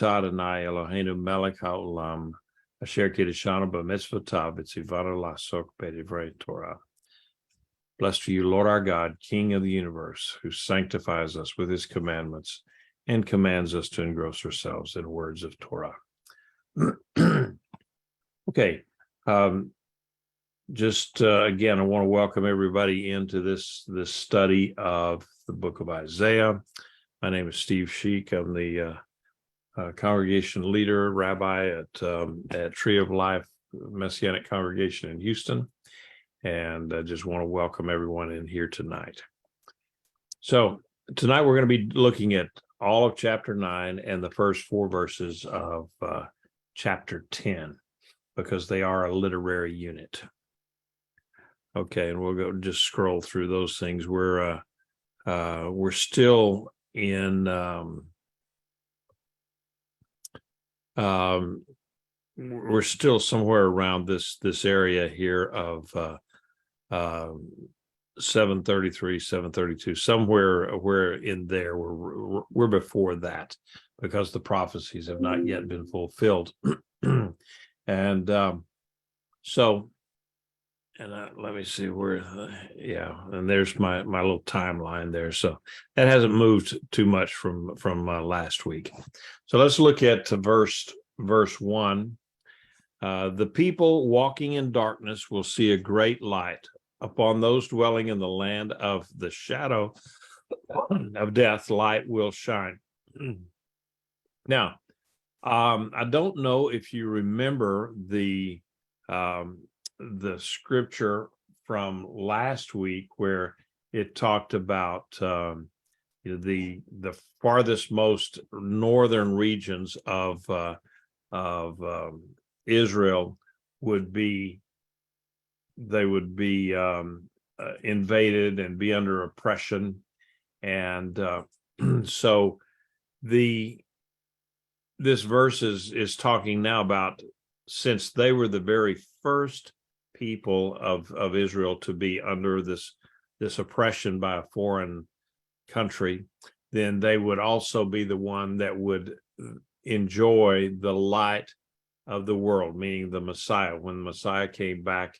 atah Adonai Eloheinu melech haolam asher kiddushanu b'mitzvotav v'tzivanu la'asok b'divrei Torah. Blessed are you, Lord our God, King of the universe, who sanctifies us with his commandments and commands us to engross ourselves in words of Torah. Okay. Again, I want to welcome everybody into this study of the book of Isaiah. My name is Steve Sheik. I'm the congregation leader, rabbi at Tree of Life Messianic Congregation in Houston. And I just want to welcome everyone in here tonight. So tonight we're going to be looking at all of chapter 9 and the first 4 verses of chapter 10, because they are a literary unit. Okay, and we'll go just scroll through those things. We're still in we're still somewhere around this area here of 733, 732, somewhere where in there we're before that, because the prophecies have not yet been fulfilled. And let me see where, and there's my little timeline there. So that hasn't moved too much from last week. So let's look at verse 1. The people walking in darkness will see a great light. Upon those dwelling in the land of the shadow of death, light will shine. Now, I don't know if you remember the scripture from last week where it talked about the farthest most northern regions of Israel would be invaded and be under oppression, and so this verse is talking now about, since they were the very first people of Israel to be under this oppression by a foreign country, then they would also be the one that would enjoy the light of the world, meaning the Messiah. When the Messiah came back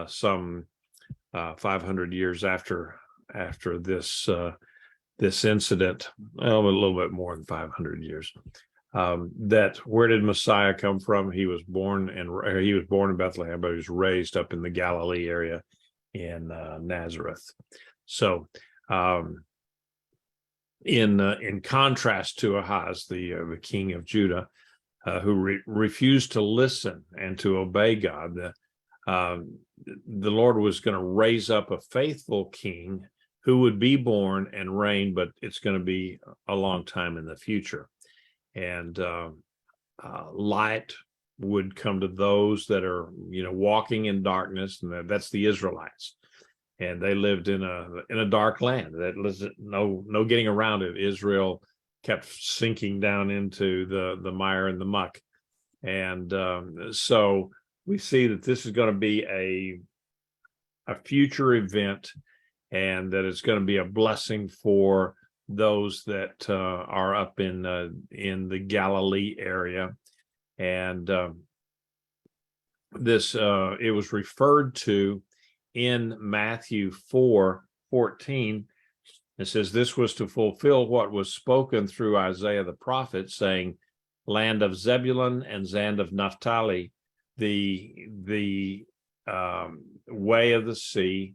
some 500 years after this incident, well, a little bit more than 500 years. Where did Messiah come from? He was born in Bethlehem, but he was raised up in the Galilee area in Nazareth. So, in contrast to Ahaz, the king of Judah, who refused to listen and to obey God, the Lord was going to raise up a faithful king who would be born and reign, but it's going to be a long time in the future. And light would come to those that are, walking in darkness, and that's the Israelites. And they lived in a dark land. That was no getting around it. Israel kept sinking down into the mire and the muck, and so we see that this is going to be a future event, and that it's going to be a blessing for those that are up in the Galilee area. And it was referred to in Matthew 4:14. It says, this was to fulfill what was spoken through Isaiah the prophet, saying, land of Zebulun and land of Naphtali, the way of the sea,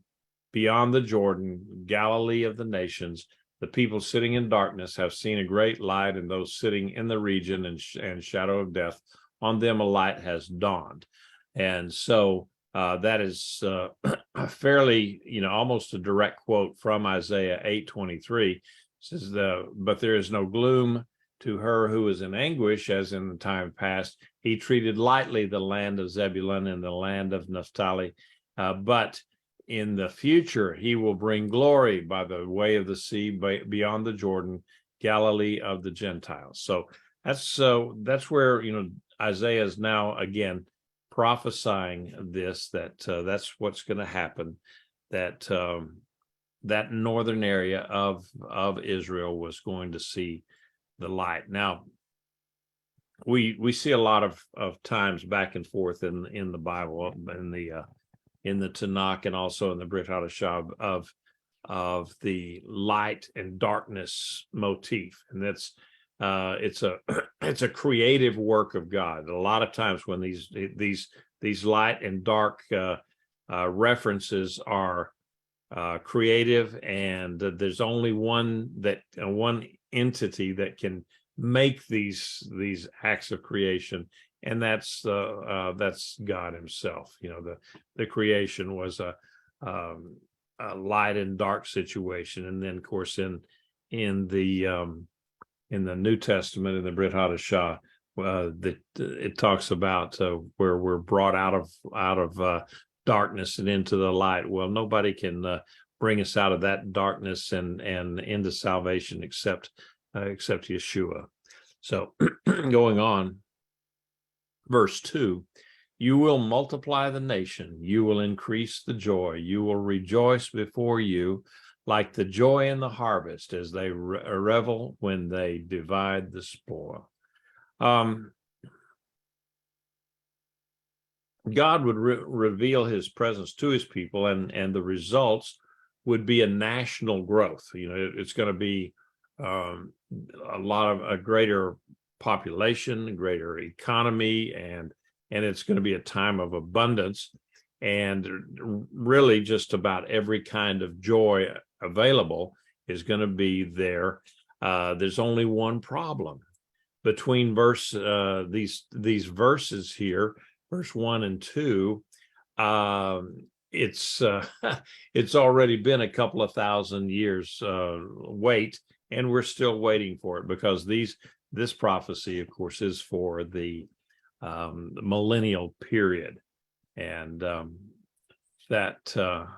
beyond the Jordan, Galilee of the nations. The people sitting in darkness have seen a great light, and those sitting in the region and shadow of death, on them a light has dawned. And so that is a fairly, almost a direct quote from Isaiah 8:23. It says, but there is no gloom to her who is in anguish, as in the time past. He treated lightly the land of Zebulun and the land of Naphtali, but in the future he will bring glory by the way of the sea, beyond the Jordan, Galilee of the Gentiles. So that's where Isaiah is now again prophesying this, that's what's going to happen, that that northern area of Israel was going to see the light. Now, we see a lot of times back and forth in the Bible, in the Tanakh, and also in the Brit Hadashah, of the light and darkness motif, and that's it's a it's a creative work of God. A lot of times when these light and dark references are creative, and there's only one entity that can make these acts of creation, and that's God Himself. The creation was a light and dark situation, and then of course in the New Testament, in the Brit Hadashah, it talks about where we're brought out of darkness and into the light. Well, nobody can bring us out of that darkness and into salvation except Yeshua. So going on, verse 2, you will multiply the nation, you will increase the joy, you will rejoice before you like the joy in the harvest, as they revel when they divide the spoil. God would reveal His presence to His people, and the results would be a national growth. It's going to be a greater population, a greater economy, and it's going to be a time of abundance, and really just about every kind of joy available is going to be there. There's only one problem between these verses here, verse 1 and 2. It's already been a couple of thousand years wait, and we're still waiting for it, because this prophecy, of course, is for the millennial period, and that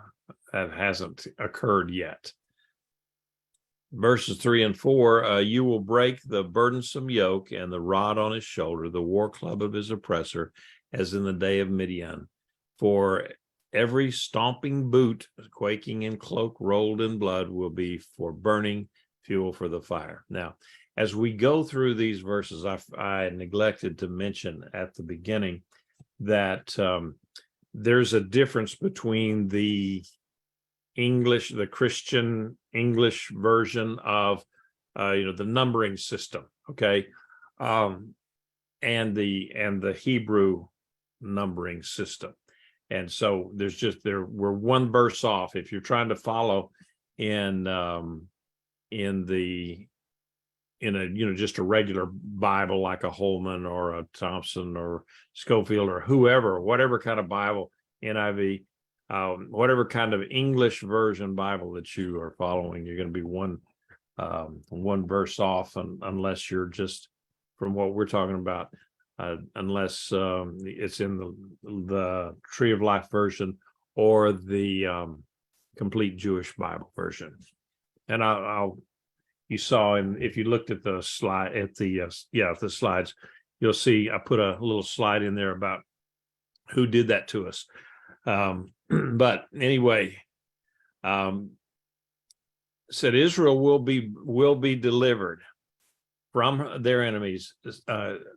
hasn't occurred yet. Verses 3 and 4, you will break the burdensome yoke and the rod on his shoulder, the war club of his oppressor, as in the day of Midian. For every stomping boot, quaking in cloak rolled in blood, will be for burning fuel for the fire. Now, as we go through these verses, I neglected to mention at the beginning that there's a difference between the Christian English version of the numbering system, okay, and the Hebrew numbering system. And so we're one verse off. If you're trying to follow in just a regular Bible like a Holman or a Thompson or Schofield or whatever kind of Bible, NIV, whatever kind of English version Bible that you are following, you're going to be one verse off, unless you're just, from what we're talking about, unless it's in the Tree of Life version or the complete Jewish Bible version. And you saw, and if you looked at the slide the slides, you'll see I put a little slide in there about who did that to us. But anyway, said Israel will be delivered from their enemies,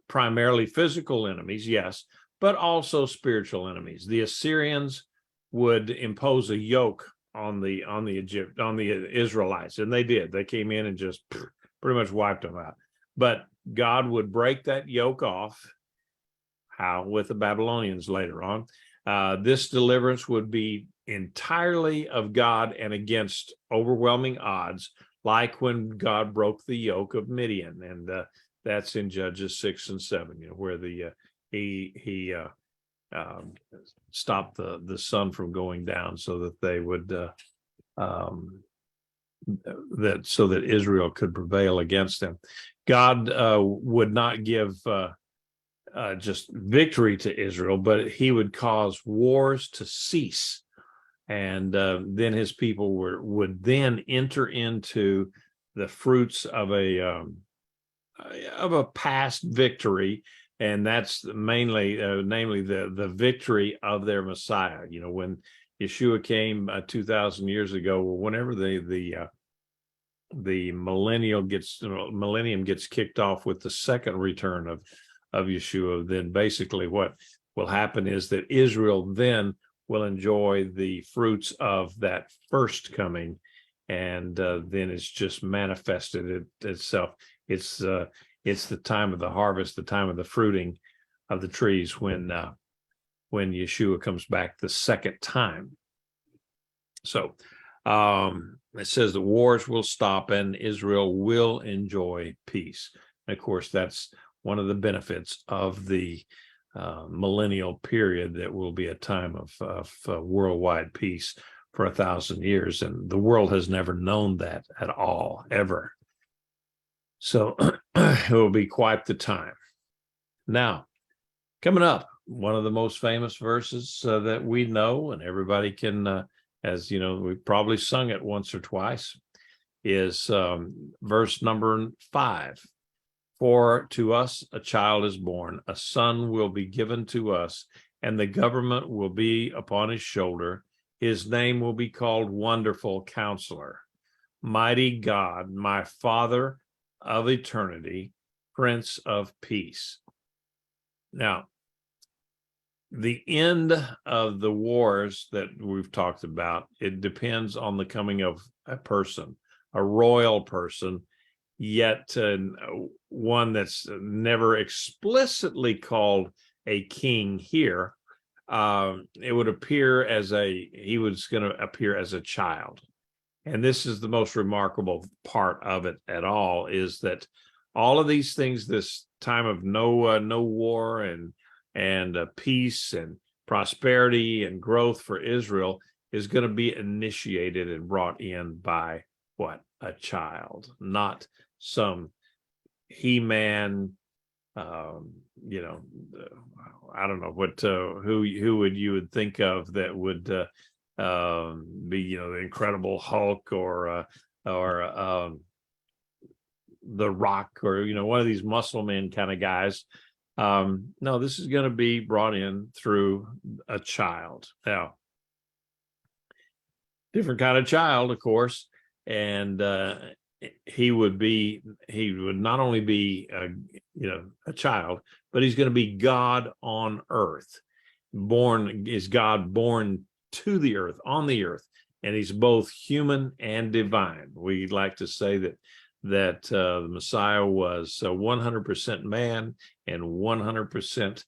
primarily physical enemies, yes, but also spiritual enemies. The Assyrians would impose a yoke on the Israelites, and they did. They came in and just pretty much wiped them out. But God would break that yoke off. How? With the Babylonians later on. This deliverance would be entirely of God and against overwhelming odds, like when God broke the yoke of Midian, and that's in Judges 6 and 7, where he stopped the sun from going down, so that they would so that Israel could prevail against them. God would not give just victory to Israel, but He would cause wars to cease. And then His people would then enter into the fruits of a past victory, and that's namely the victory of their Messiah. When Yeshua came 2,000 years ago, whenever the millennium gets kicked off with the second return of Yeshua, then basically what will happen is that Israel then will enjoy the fruits of that first coming, and then it's just manifested itself. It's the time of the harvest, the time of the fruiting of the trees, when Yeshua comes back the second time. So it says the wars will stop and Israel will enjoy peace. And of course, that's one of the benefits of the millennial period, that will be a time of worldwide peace for 1,000 years. And the world has never known that at all, ever. So it will be quite the time. Now, coming up, one of the most famous verses that we know, and everybody can, as you know, we've probably sung it once or twice, is verse number 5. For to us a child is born, a son will be given to us, and the government will be upon his shoulder. His name will be called Wonderful Counselor, Mighty God, my Father of eternity, Prince of Peace. Now, the end of the wars that we've talked about, it depends on the coming of a person, a royal person, yet one that's never explicitly called a king here. It would appear he was going to appear as a child. And this is the most remarkable part of it at all, is that all of these things, this time of no war and peace and prosperity and growth for Israel, is going to be initiated and brought in by what? A child, not some He-Man, I don't know what who would you would think of that would be the Incredible Hulk or the Rock, or one of these muscle men kind of guys. No, this is going to be brought in through a child. Now, different kind of child, of course, and he would not only be a child, but he's going to be God on earth. God born to the earth, on the earth, and he's both human and divine. We like to say that the Messiah was 100% man and 100%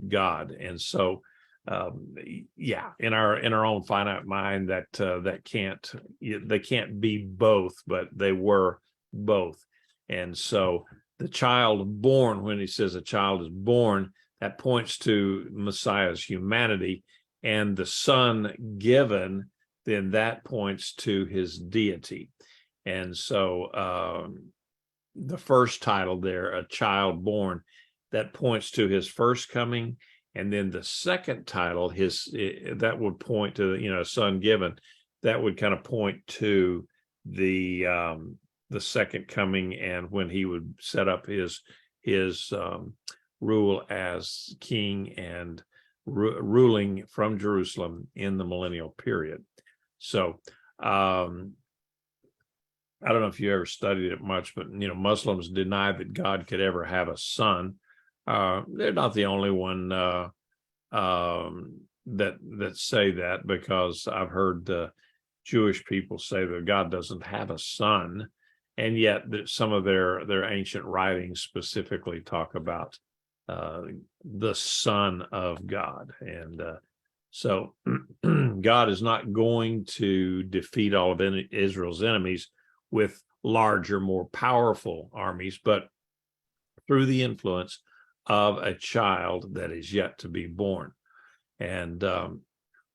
God, and so in our own finite mind, that can't be both, but they were both. And so the child born, when he says a child is born, that points to Messiah's humanity, and the son given, then that points to his deity. And so the first title there, a child born, that points to his first coming. And then the second title, that would point to, a son given, that would kind of point to the second coming, and when he would set up his rule as king and ruling from Jerusalem in the millennial period. So I don't know if you ever studied it much, but Muslims deny that God could ever have a son. They're not the only one that say that, because I've heard Jewish people say that God doesn't have a son, and yet some of their ancient writings specifically talk about the Son of God. And so God is not going to defeat all of Israel's enemies with larger, more powerful armies, but through the influence of a child that is yet to be born. And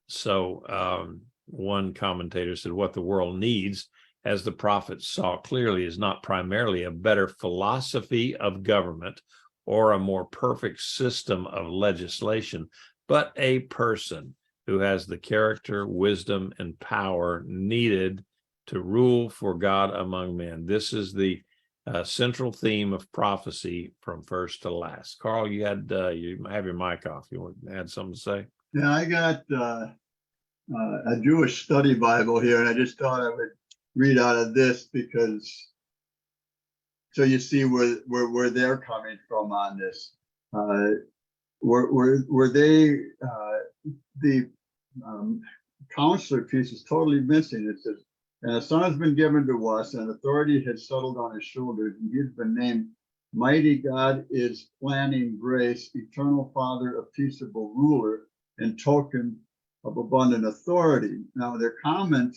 so one commentator said, what the world needs, as the prophets saw clearly, is not primarily a better philosophy of government or a more perfect system of legislation, but a person who has the character, wisdom, and power needed to rule for God among men. This is the central theme of prophecy from first to last. Carl, you have your mic off. You want to add something to say? Yeah, I got a Jewish study Bible here, and I just thought I would read out of this, because so you see where they're coming from on this. Were they the counselor piece is totally missing. It says, and a son has been given to us, and authority has settled on his shoulders, and he's been named Mighty God is planning grace, eternal Father, a peaceable ruler, and token of abundant authority. Now, their comment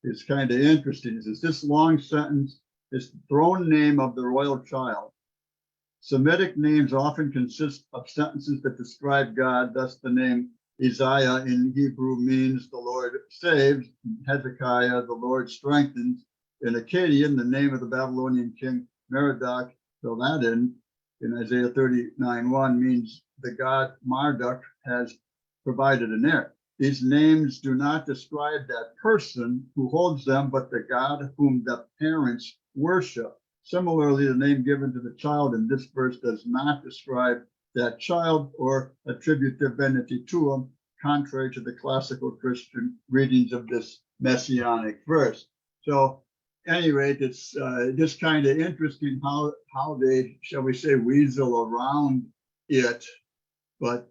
is kind of interesting. It says, this long sentence is the throne name of the royal child. Semitic names often consist of sentences that describe God, thus the name Isaiah in Hebrew means the Lord saves. Hezekiah, the Lord strengthens. In Akkadian, the name of the Babylonian king Merodach, fill that in Isaiah 39:1 means the god Marduk has provided an heir. These names do not describe that person who holds them, but the God whom the parents worship. Similarly, the name given to the child in this verse does not describe that child or attribute divinity to him, contrary to the classical Christian readings of this messianic verse. So, at any rate, it's just kind of interesting how they, shall we say, weasel around it, but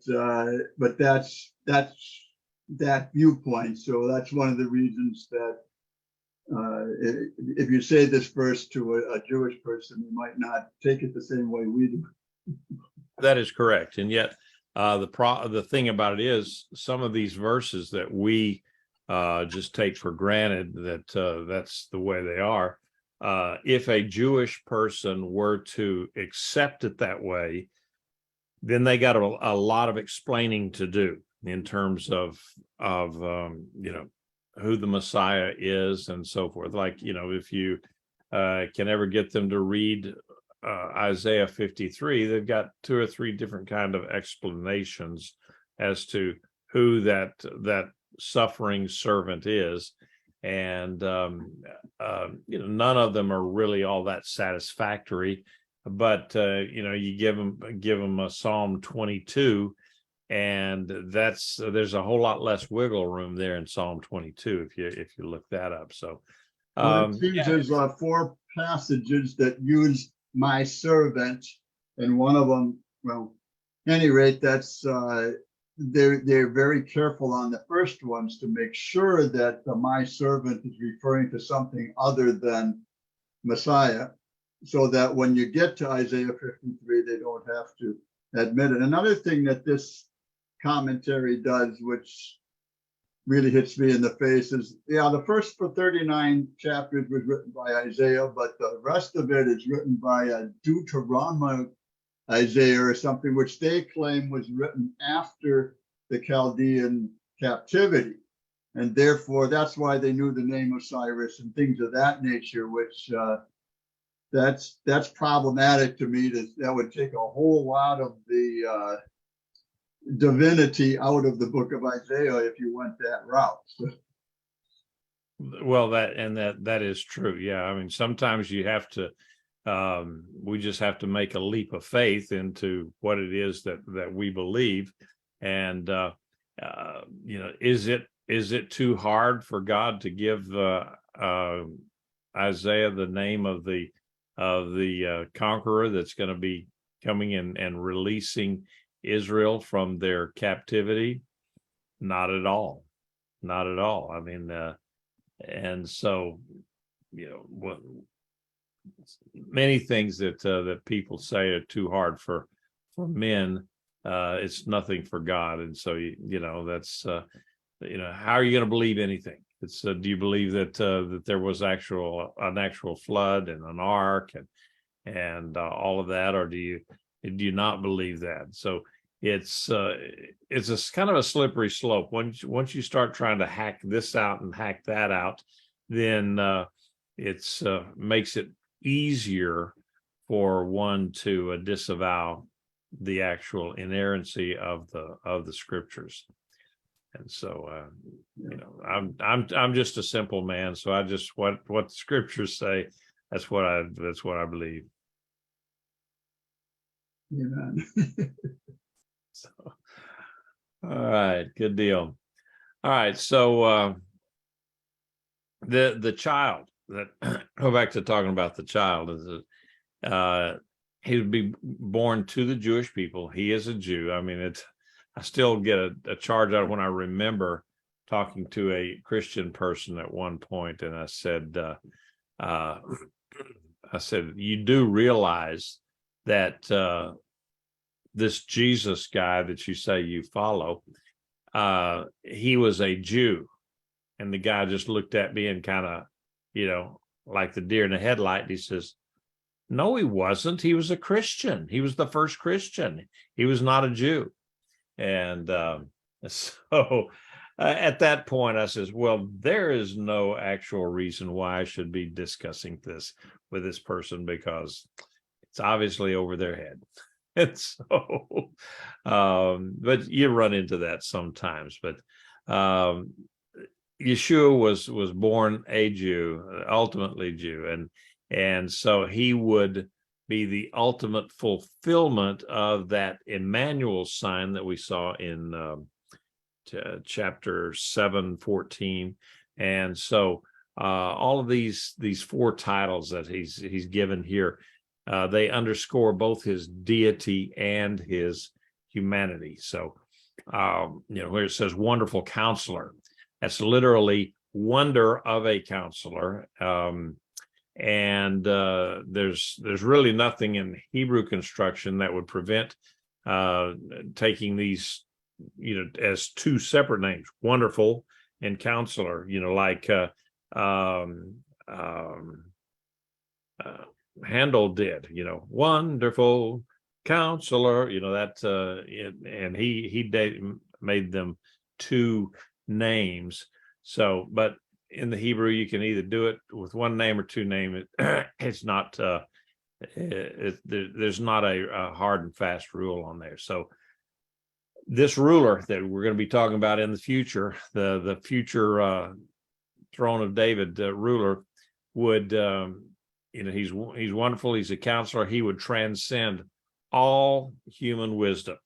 that's that viewpoint. So that's one of the reasons that if you say this verse to a Jewish person, they might not take it the same way we do. That is correct, and yet the thing about it is some of these verses that we just take for granted that that's the way they are. If a Jewish person were to accept it that way, then they got a lot of explaining to do in terms of who the Messiah is and so forth. Like, if you can ever get them to read Isaiah 53, they've got 2 or 3 different kind of explanations as to who that suffering servant is, and none of them are really all that satisfactory. But you give them a Psalm 22, and there's a whole lot less wiggle room there in Psalm 22 if you look that up. So it seems there's 4 passages that use my servant, and one of them, well, at any rate, that's they're very careful on the first ones to make sure that the my servant is referring to something other than Messiah, so that when you get to Isaiah 53, they don't have to admit it. Another thing that this commentary does, which really hits me in the face, is the first 39 chapters was written by Isaiah, but the rest of it is written by a Deuteronomic Isaiah or something, which they claim was written after the Chaldean captivity. And therefore, that's why they knew the name of Cyrus and things of that nature, which that's problematic to me. That would take a whole lot of the divinity out of the book of Isaiah if you went that route. Well, that is true. Yeah, I mean, sometimes you have to we just have to make a leap of faith into what it is that we believe. And is it too hard for God to give Isaiah the name of the conqueror that's going to be coming in and releasing Israel from their captivity? Not at all. Not at all. I mean, and so, many things that people say are too hard for men, it's nothing for God. And so, that's, how are you going to believe anything? It's, do you believe that there was an actual flood and an ark and all of that, or do you not believe that? So it's a kind of a slippery slope. Once you start trying to hack this out and hack that out, then it's makes it easier for one to disavow the actual inerrancy of the scriptures. And so I'm just a simple man, so I just what the scriptures say, that's what I believe. Amen. So, all right, good deal. All right, so the child, that go back to talking about the child, he would be born to the Jewish people. He is a Jew. I mean, I still get a charge out when I remember talking to a Christian person at one point, and I said, you do realize that this Jesus guy that you say you follow, he was a Jew. And the guy just looked at me and kind of, like the deer in the headlight. He says, no, he wasn't. He was a Christian. He was the first Christian. He was not a Jew. And so at that point, I says, well, there is no actual reason why I should be discussing this with this person, because it's obviously over their head. And so, but you run into that sometimes. But Yeshua was born a Jew, ultimately Jew, and so he would be the ultimate fulfillment of that Emmanuel sign that we saw in chapter 7:14. And so all of these four titles that he's given here, they underscore both his deity and his humanity. So where it says wonderful counselor, that's literally wonder of a counselor. And there's really nothing in Hebrew construction that would prevent taking these, as two separate names, wonderful and counselor, like Handel did, wonderful counselor, and he made them two names. So, but in the Hebrew, you can either do it with one name or two names. It's not, there's not a hard and fast rule on there. So this ruler that we're going to be talking about in the future, the future throne of David ruler, would, he's wonderful. He's a counselor. He would transcend all human wisdom.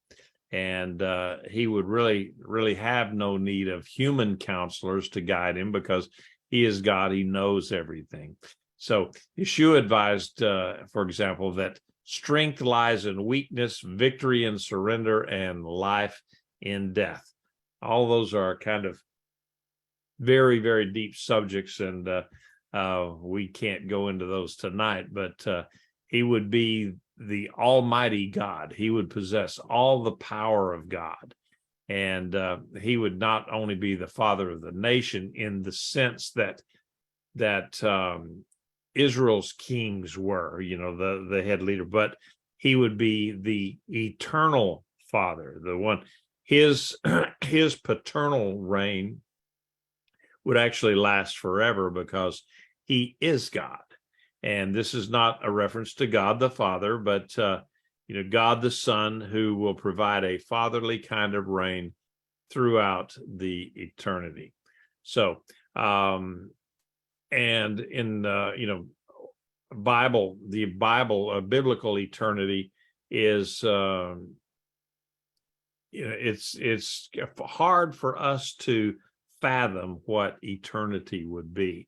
And he would really have no need of human counselors to guide him, because he is God. He knows everything. So Yeshua advised, for example, that strength lies in weakness, victory in surrender, and life in death. All those are kind of very, very deep subjects, and we can't go into those tonight, but he would be the Almighty God. He would possess all the power of God. And he would not only be the father of the nation in the sense that Israel's kings were, the head leader, but he would be the eternal father, the one. His paternal reign would actually last forever, because he is God. And this is not a reference to God the Father, but God the Son, who will provide a fatherly kind of reign throughout the eternity. So, and in biblical eternity is it's hard for us to fathom what eternity would be,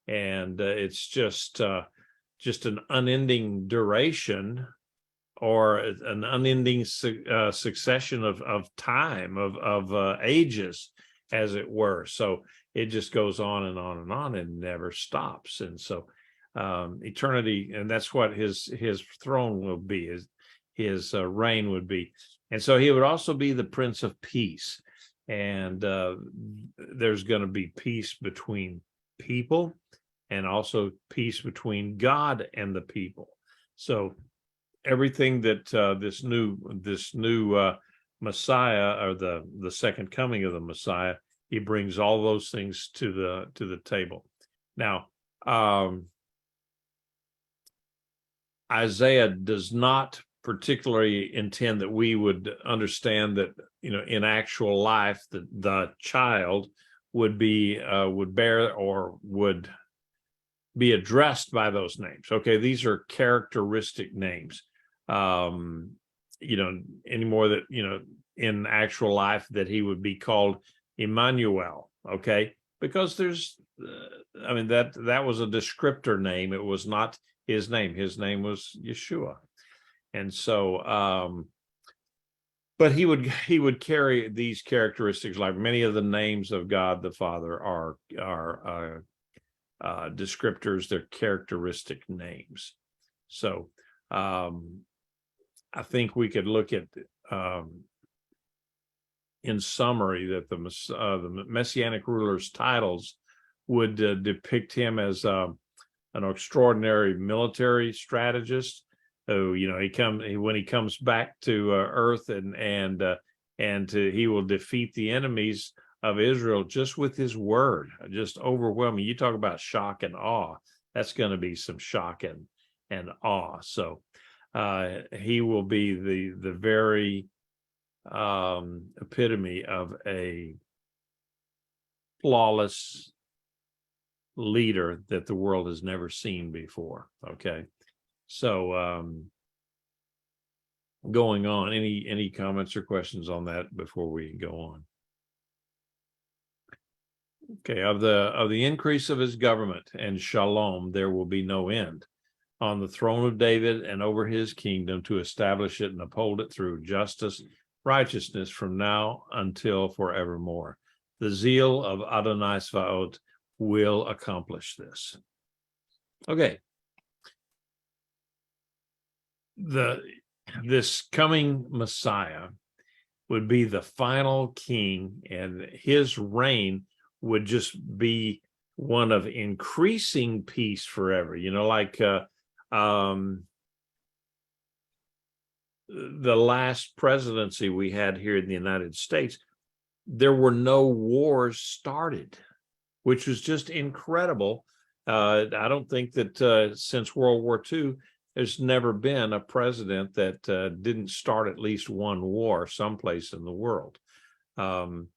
and it's just an unending duration, or an unending succession of time, of ages, as it were. So it just goes on and on and on and never stops. And so eternity, and that's what his throne will be, his reign would be. And so he would also be the Prince of Peace. And there's going to be peace between people, and also peace between God and the people. So everything that this new Messiah, or the second coming of the Messiah, he brings all those things to the table. Now, Isaiah does not particularly intend that we would understand that, in actual life, that the child would bear or would be addressed by those names. Okay, these are characteristic names. Anymore that, in actual life, that he would be called Emmanuel. Okay, because there's, that was a descriptor name. It was not his name. His name was Yeshua. And so, but he would carry these characteristics, like many of the names of God the Father are descriptors, they're characteristic names. So I think we could look at, in summary, that the Messianic ruler's titles would depict him as an extraordinary military strategist. So, when he comes back to earth and he will defeat the enemies of Israel just with his word, just overwhelming. You talk about shock and awe. That's going to be some shock and awe. So he will be the very epitome of a flawless leader that the world has never seen before. Okay. So going on, any comments or questions on that before we go on? Okay, of the increase of his government and shalom, there will be no end on the throne of David and over his kingdom, to establish it and uphold it through justice, righteousness from now until forevermore. The zeal of Adonai Svaot will accomplish this. Okay. This coming Messiah would be the final king, and his reign would just be one of increasing peace forever. Like the last presidency we had here in the United States, there were no wars started, which was just incredible. I don't think that since World War II, there's never been a president that didn't start at least one war someplace in the world. And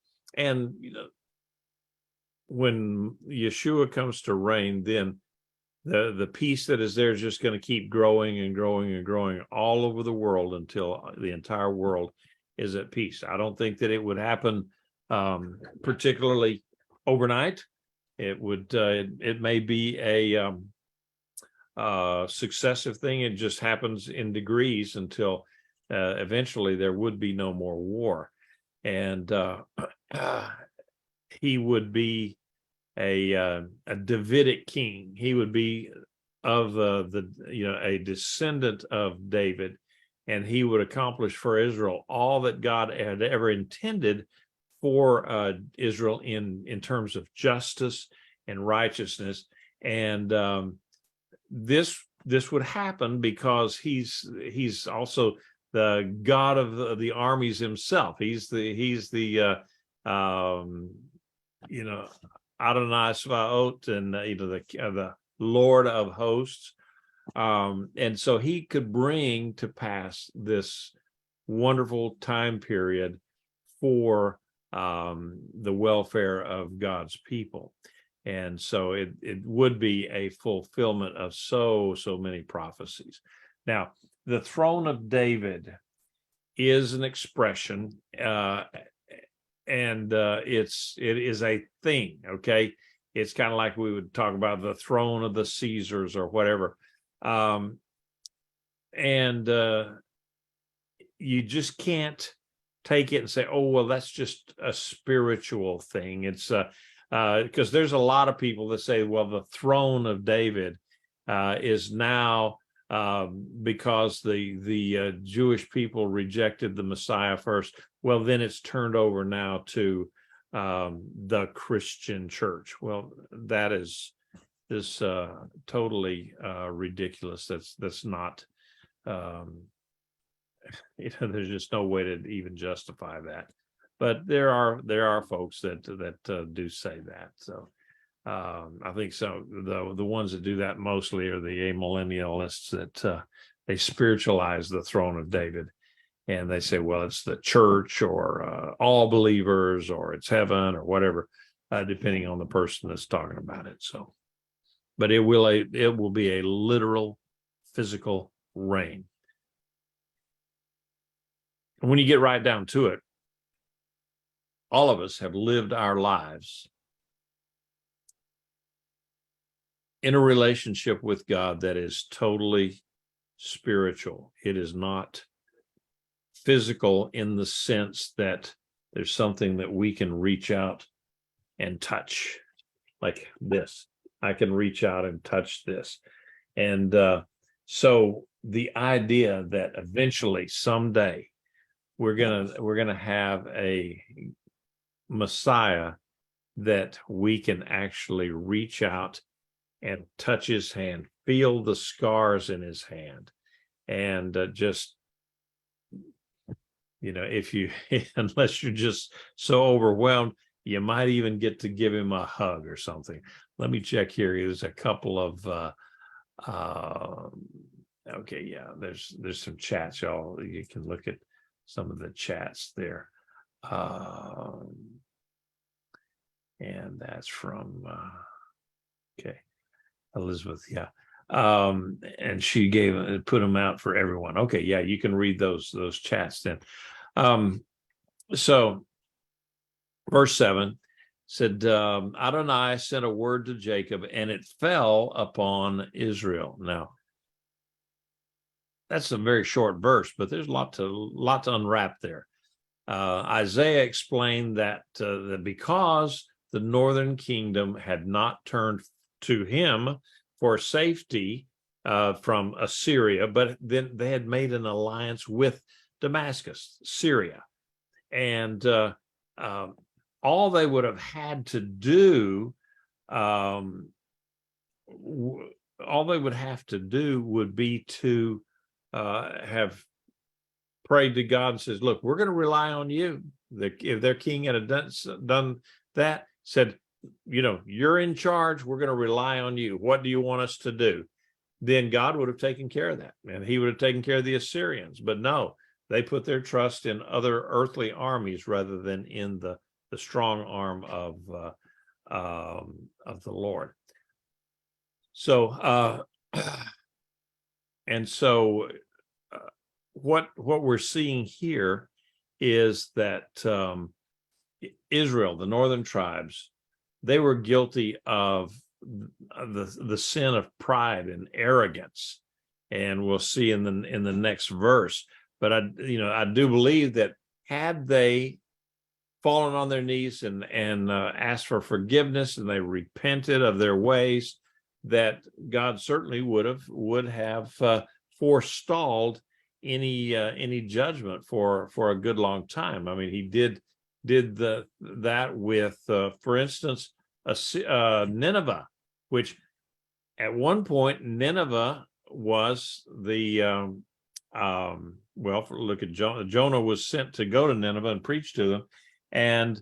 when Yeshua comes to reign, then the peace that is there is just going to keep growing and growing and growing all over the world until the entire world is at peace. I don't think that it would happen particularly overnight. It may be a successive thing. It just happens in degrees until eventually there would be no more war. And he would be a Davidic king. He would be of a descendant of David, and he would accomplish for Israel all that God had ever intended for Israel in terms of justice and righteousness. And this would happen because he's also the God of the armies himself. He's the Adonai Svaot, and the Lord of hosts, and so he could bring to pass this wonderful time period for the welfare of God's people. And so it would be a fulfillment of so many prophecies. Now, the throne of David is an expression, and it is a thing. Okay, it's kind of like we would talk about the throne of the Caesars or whatever, and you just can't take it and say, oh well, that's just a spiritual thing. It's because there's a lot of people that say, well, the throne of David is now because the Jewish people rejected the Messiah first. Well, then it's turned over now to the Christian church. Well, that is totally ridiculous. That's not. There's just no way to even justify that. But there are folks that do say that. So I think so. The ones that do that mostly are the amillennialists that they spiritualize the throne of David, and they say, well, it's the church or all believers, or it's heaven or whatever, depending on the person that's talking about it. So, but it will be a literal physical reign. And when you get right down to it, all of us have lived our lives in a relationship with God that is totally spiritual. It is not physical in the sense that there's something that we can reach out and touch, like this. I can reach out and touch this. And so the idea that eventually, someday, we're gonna have a Messiah that we can actually reach out and touch his hand, feel the scars in his hand, and just, if you, unless you're just so overwhelmed, you might even get to give him a hug or something. Let me check here. There's a couple of okay, yeah, there's some chats, y'all. You can look at some of the chats there. And that's from okay, Elizabeth, yeah. And she put them out for everyone. Okay, yeah, you can read those chats then. So verse 7 said, Adonai sent a word to Jacob, and it fell upon Israel. Now, that's a very short verse, but there's a lot to unwrap there. Isaiah explained that because the northern kingdom had not turned to him for safety from Assyria, but then they had made an alliance with Damascus, Syria. And all they would have had to do, would be to have prayed to God and says, look, we're going to rely on you. If their king had done that, said, you're in charge, we're going to rely on you. What do you want us to do? Then God would have taken care of that, and he would have taken care of the Assyrians. But no, they put their trust in other earthly armies rather than in the strong arm of the Lord. So, and so what we're seeing here is that Israel, the northern tribes, they were guilty of the sin of pride and arrogance, and we'll see in the next verse. But I do believe that had they fallen on their knees and asked for forgiveness, and they repented of their ways, that God certainly would have forestalled any judgment for a good long time. I mean, he did that with, for instance, Nineveh, which at one point Nineveh was the look at Jonah. Jonah was sent to go to Nineveh and preach to them, and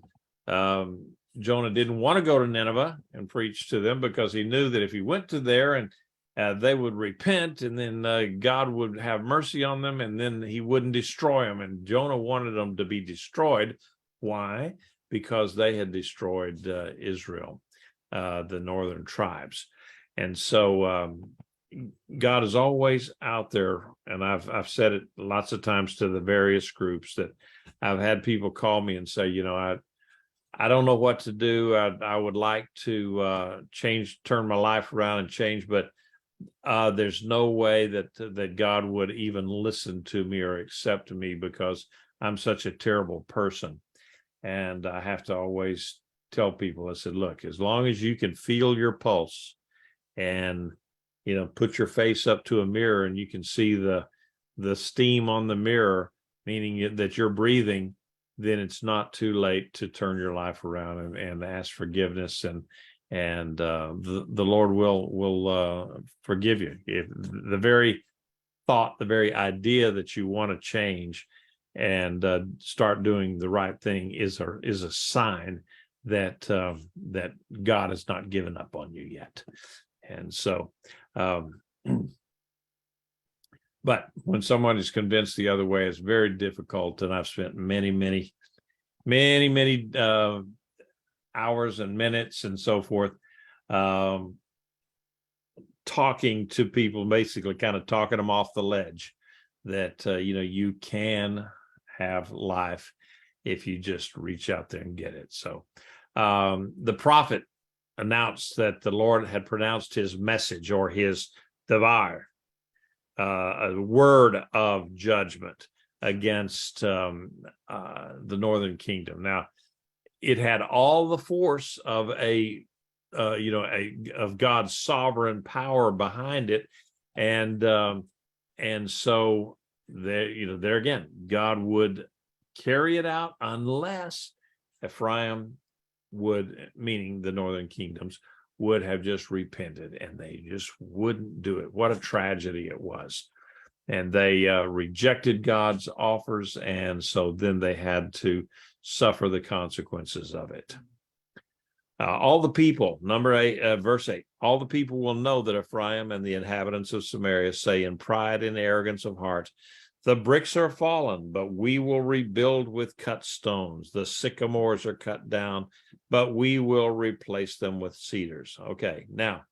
Jonah didn't want to go to Nineveh and preach to them because he knew that if he went to there and they would repent, and then God would have mercy on them, and then he wouldn't destroy them. And Jonah wanted them to be destroyed. Why? Because they had destroyed Israel, the northern tribes. And so God is always out there. And I've said it lots of times to the various groups that I've had people call me and say, I don't know what to do. I would like to turn my life around and change, but there's no way that God would even listen to me or accept me because I'm such a terrible person. And I have to always tell people, I said, look, as long as you can feel your pulse and, put your face up to a mirror and you can see the steam on the mirror, meaning that you're breathing, then it's not too late to turn your life around and ask forgiveness, and the Lord will forgive you. If the very thought, the very idea that you want to change and start doing the right thing is a sign that that God has not given up on you yet. And so, but when someone is convinced the other way, it's very difficult. And I've spent many hours and minutes and so forth talking to people, basically kind of talking them off the ledge that you can have life if you just reach out there and get it. So the prophet announced that the Lord had pronounced his message, or his devar, a word of judgment against the northern kingdom. Now, it had all the force of of God's sovereign power behind it, and so there again, God would carry it out unless Ephraim would, meaning the northern kingdoms, would have just repented, and they just wouldn't do it. What a tragedy it was. And they rejected God's offers, and so then they had to suffer the consequences of it. All the people, number 8, verse 8, all the people will know that Ephraim and the inhabitants of Samaria say in pride and arrogance of heart, the bricks are fallen, but we will rebuild with cut stones. The sycamores are cut down, but we will replace them with cedars. Okay, now,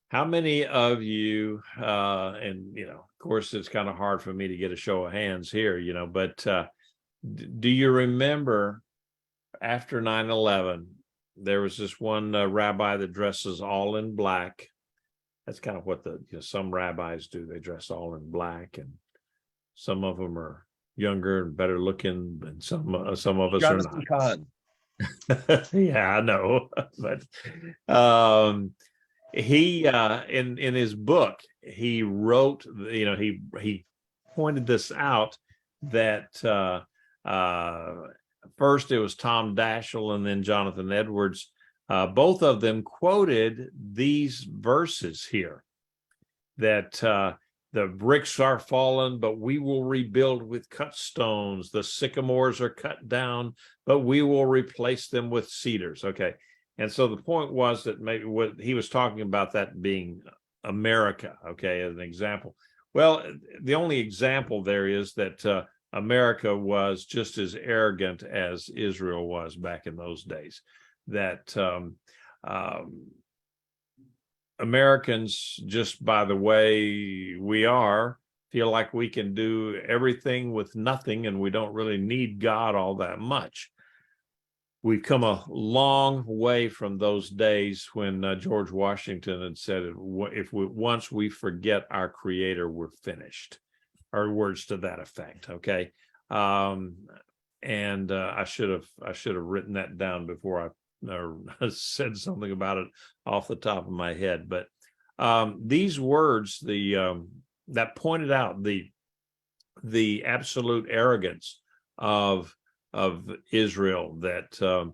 how many of you, and, of course, it's kind of hard for me to get a show of hands here, but do you remember after 9/11, there was this one rabbi that dresses all in black. That's kind of what some rabbis do. They dress all in black, and some of them are younger and better looking, and some of us Jonathan are not. Yeah, I know, but he in his book, he wrote, he pointed this out, that first it was Tom Daschle and then Jonathan Edwards. Both of them quoted these verses here, that the bricks are fallen, but we will rebuild with cut stones. The sycamores are cut down, but we will replace them with cedars. Okay. And so the point was that maybe what he was talking about, that being America, okay, as an example. Well, the only example there is that America was just as arrogant as Israel was back in those days. That Americans, just by the way we are, feel like we can do everything with nothing, and we don't really need God all that much. We've come a long way from those days when George Washington had said, once we forget our Creator, we're finished, or words to that effect. Okay. And I should have written that down before I said something about it off the top of my head. But these words, that pointed out the absolute arrogance of Israel, that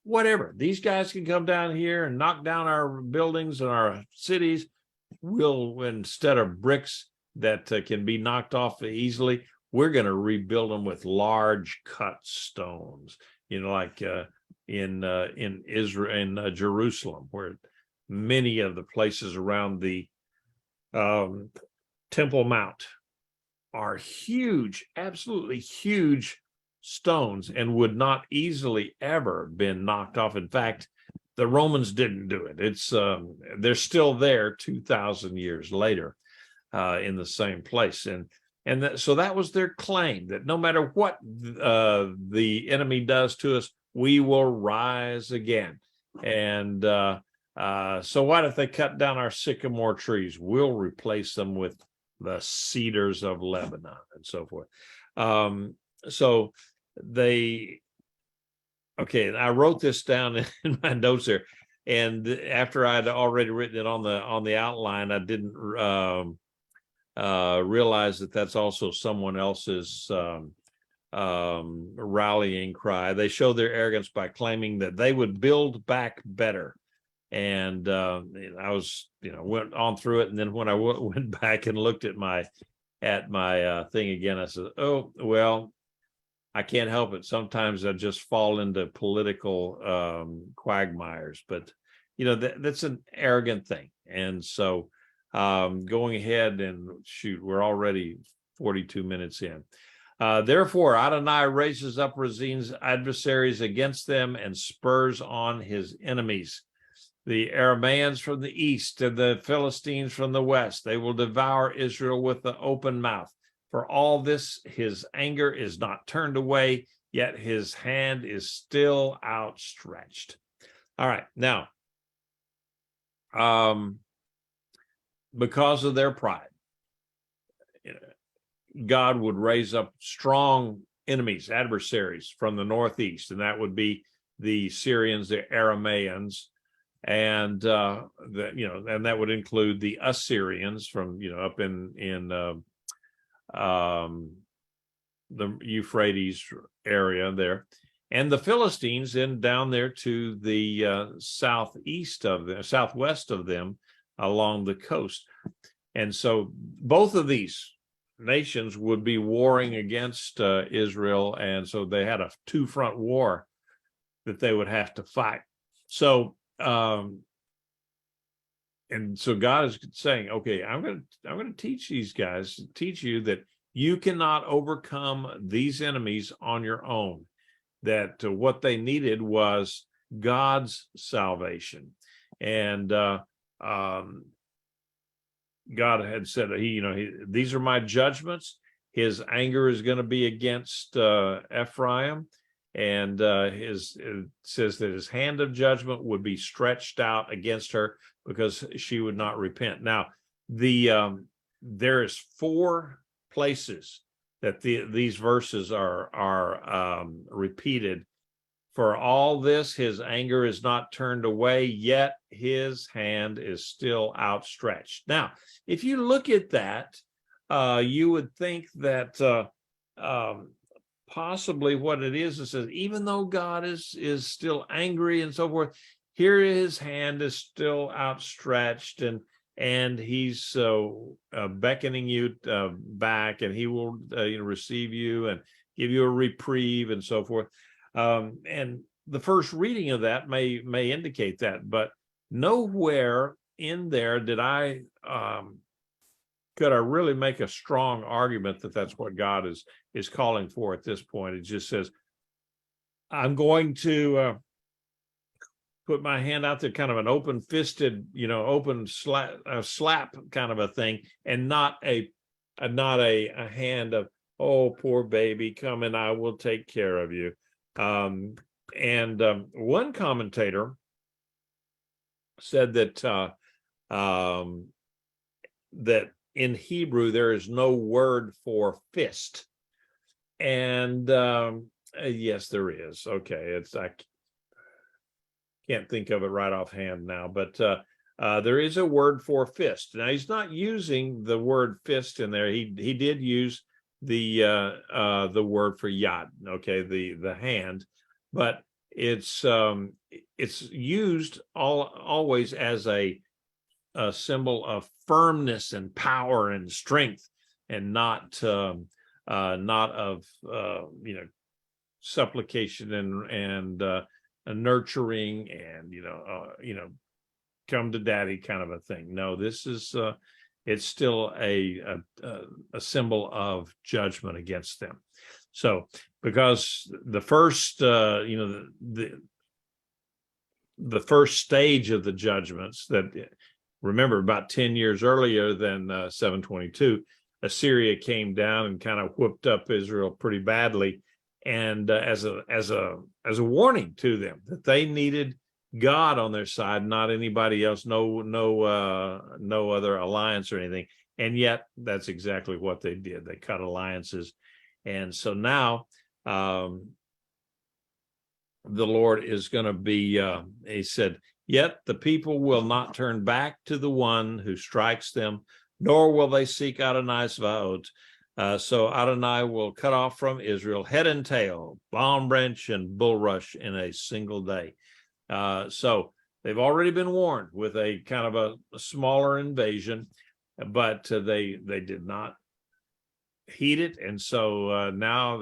whatever, these guys can come down here and knock down our buildings and our cities. We'll, instead of bricks that can be knocked off easily, we're going to rebuild them with large cut stones, like in Israel, in Jerusalem, where many of the places around the Temple Mount are huge, absolutely huge stones, and would not easily ever been knocked off. In fact, the Romans didn't do it. It's they're still there 2,000 years later in the same place. So that was their claim, that no matter what the enemy does to us, we will rise again. And so what if they cut down our sycamore trees? We'll replace them with the cedars of Lebanon, and so forth. So I wrote this down in my notes there, and after I'd already written it on the outline, I didn't realize that that's also someone else's rallying cry. They show their arrogance by claiming that they would build back better. And I was, went on through it, and then when I went back and looked at my thing again, I said, oh well, I can't help it. Sometimes I just fall into political quagmires, but that's an arrogant thing. And so going ahead and we're already 42 minutes in. Therefore, Adonai raises up Rezin's adversaries against them and spurs on his enemies. The Arameans from the east and the Philistines from the west, they will devour Israel with the open mouth. For all this, his anger is not turned away. yet his hand is still outstretched. All right, now, because of their pride, God would raise up strong enemies, adversaries from the northeast, and that would be the Syrians, the Aramaeans, and and that would include the Assyrians from up in the Euphrates area there, and the Philistines down there to the southwest of them along the coast. And so both of these nations would be warring against Israel, and so they had a two-front war that they would have to fight. So and so God is saying, okay, I'm going to teach you that you cannot overcome these enemies on your own, that what they needed was God's salvation. And God had said that these are my judgments. His anger is going to be against Ephraim, and it says that his hand of judgment would be stretched out against her because she would not repent. Now, there is 4 places that these verses are repeated. For all this, his anger is not turned away, yet his hand is still outstretched. Now, if you look at that, you would think that possibly what it is that even though God is still angry and so forth, here his hand is still outstretched, and he's beckoning you back, and he will receive you and give you a reprieve and so forth. And the first reading of that may indicate that, but nowhere in there could I really make a strong argument that that's what God is calling for at this point. It just says, I'm going to put my hand out there, kind of an open-fisted, open slap kind of a thing, and not a hand of, oh, poor baby, come and I will take care of you. One commentator said that that in Hebrew there is no word for fist, and yes, there is. Okay, I can't think of it right offhand now, but there is a word for fist. Now, he's not using the word fist in there. He did use the word for yad, okay, the hand, but it's used always as a symbol of firmness and power and strength, and not of supplication and nurturing and come to daddy kind of a thing. No, this is it's still a symbol of judgment against them. So, because the first the first stage of the judgments, that, remember, about 10 years earlier than 722, Assyria came down and kind of whooped up Israel pretty badly, and as a warning to them that they needed God on their side, not anybody else, no other alliance or anything. And yet that's exactly what they did. They cut alliances. And so now the Lord is going to be, he said, yet the people will not turn back to the one who strikes them, nor will they seek Adonai's vote. So Adonai will cut off from Israel head and tail, palm branch and bulrush in a single day. So they've already been warned with a kind of a smaller invasion, but they did not heed it. And so now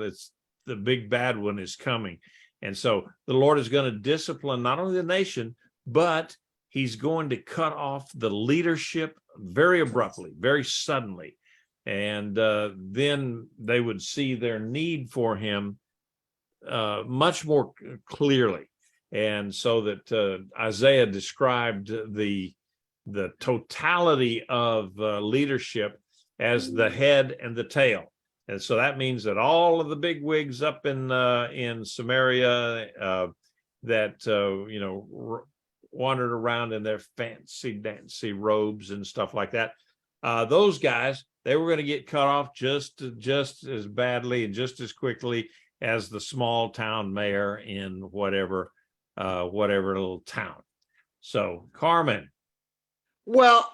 the big bad one is coming. And so the Lord is going to discipline not only the nation, but he's going to cut off the leadership very abruptly, very suddenly. And then they would see their need for him much more clearly. And so that Isaiah described the totality of leadership as the head and the tail. And so that means that all of the big wigs up in Samaria that wandered around in their fancy dancy robes and stuff like that, those guys, they were going to get cut off just as badly and just as quickly as the small town mayor in whatever little town. So, Carmen. Well,